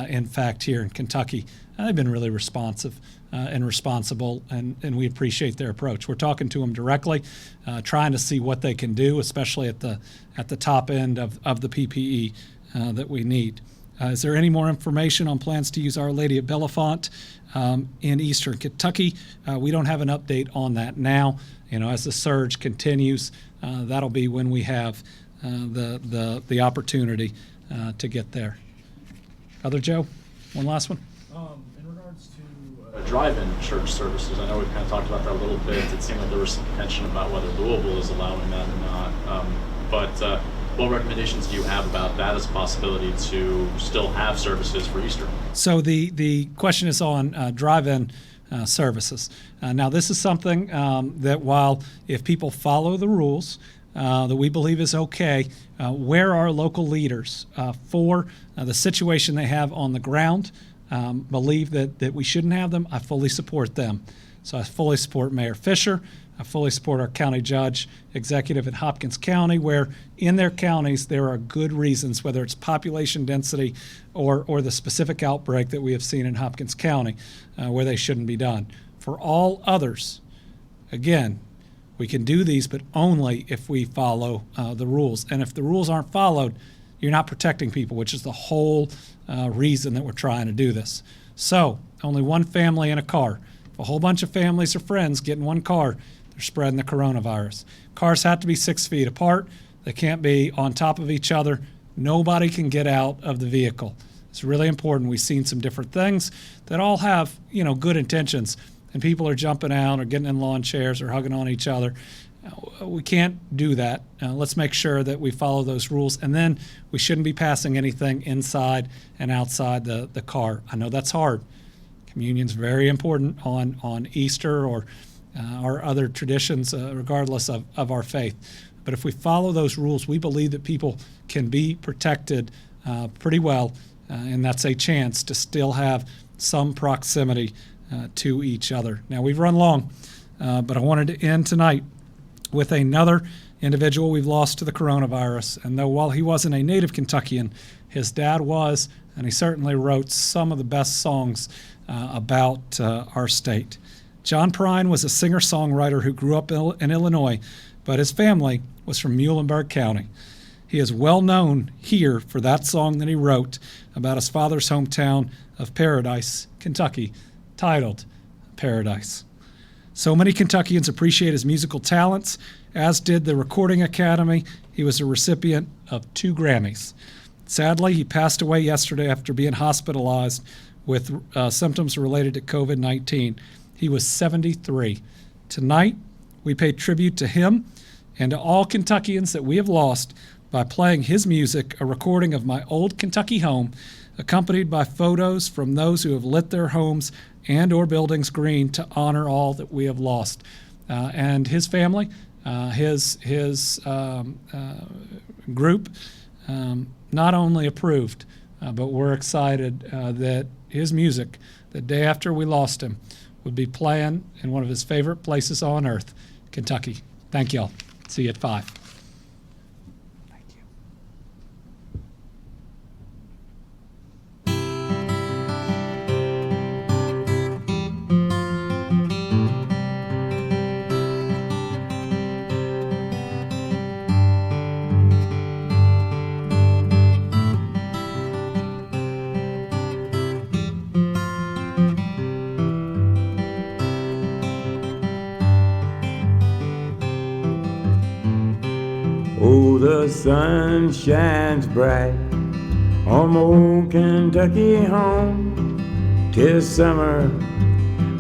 in fact, here in Kentucky. They've been really responsive and responsible, and we appreciate their approach. We're talking to them directly, trying to see what they can do, especially at the top end of the PPE that we need. Is there any more information on plans to use Our Lady at Bellefonte in eastern Kentucky? We don't have an update on that now. As the surge continues, that'll be when we have the opportunity to get there. Other Joe, one last one. In regards to drive-in church services, I know we've kind of talked about that a little bit. It seemed like there was some contention about whether Louisville is allowing that or not. But what recommendations do you have about that as a possibility to still have services for Easter? So the question is on drive-in services. Now, this is something that while if people follow the rules, that we believe is okay, where our local leaders for the situation they have on the ground believe that we shouldn't have them, I fully support them. So I fully support Mayor Fisher. I fully support our county judge executive at Hopkins County, where in their counties there are good reasons, whether it's population density or the specific outbreak that we have seen in Hopkins County, where they shouldn't be done. For all others, again, we can do these, but only if we follow the rules. And if the rules aren't followed, you're not protecting people, which is the whole reason that we're trying to do this. So, only one family in a car. If a whole bunch of families or friends get in one car, they're spreading the coronavirus. Cars have to be 6 feet apart. They can't be on top of each other. Nobody can get out of the vehicle. It's really important. We've seen some different things that all have, good intentions, and people are jumping out or getting in lawn chairs or hugging on each other. We can't do that. Let's make sure that we follow those rules, and then we shouldn't be passing anything inside and outside the car. I know that's hard. Communion's very important on Easter or other traditions, regardless of our faith. But if we follow those rules, we believe that people can be protected pretty well, and that's a chance to still have some proximity to each other. Now, we've run long, but I wanted to end tonight with another individual we've lost to the coronavirus. And though while he wasn't a native Kentuckian, his dad was, and he certainly wrote some of the best songs about our state. John Prine was a singer-songwriter who grew up in Illinois, but his family was from Muhlenberg County. He is well known here for that song that he wrote about his father's hometown of Paradise, Kentucky, titled Paradise. So many Kentuckians appreciate his musical talents, as did the Recording Academy. He was a recipient of 2 Grammys. Sadly, he passed away yesterday after being hospitalized with symptoms related to COVID-19. He was 73. Tonight, we pay tribute to him and to all Kentuckians that we have lost by playing his music, a recording of My Old Kentucky Home, accompanied by photos from those who have lit their homes and or buildings green to honor all that we have lost. And his family, his group, not only approved, but we're excited that his music, the day after we lost him, would be playing in one of his favorite places on earth, Kentucky. Thank y'all. See you at 5. Oh, the sun shines bright on my old Kentucky home. 'Tis summer,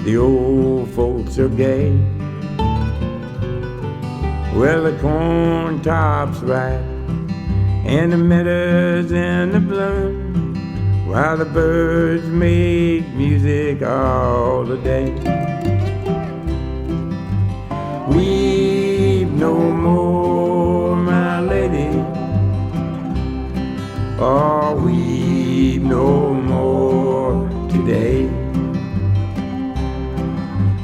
the old folks are gay. Well, the corn top's ripe and the meadows in the bloom, while the birds make music all the day. Weep no more, my lady, or weep no more today.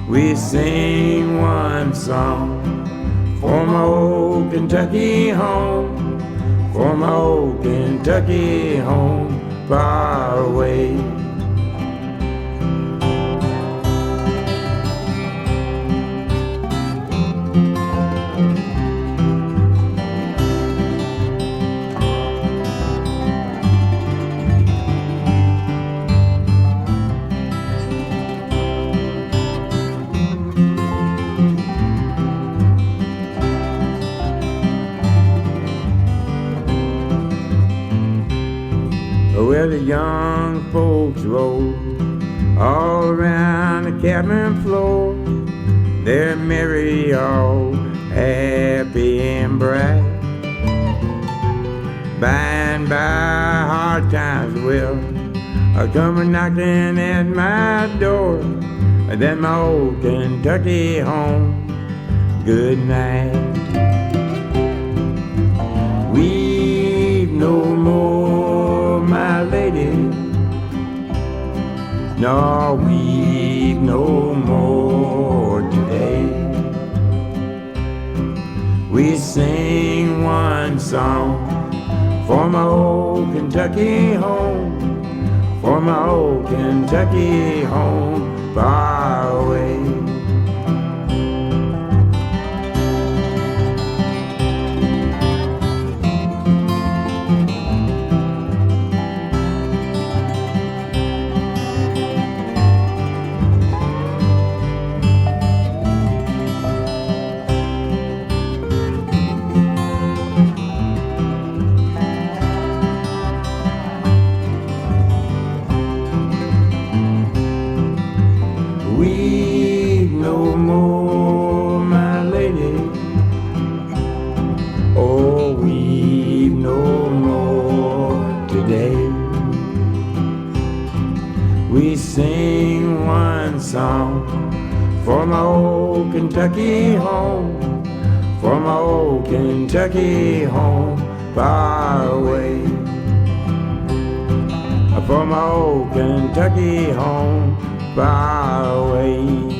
We sing one song for my old Kentucky home, for my old Kentucky home far away. Where the young folks roll all around the cabin floor, they're merry, all happy and bright. By and by hard times will come knocking at my door, then my old Kentucky home, good night. Weep no more, my lady, nor weep no more today. we sing one song for my old Kentucky home, for my old Kentucky home far away. Weep no more, my lady. Oh, weep no more today. We sing one song for my old Kentucky home, for my old Kentucky home far away. For my old Kentucky home far away.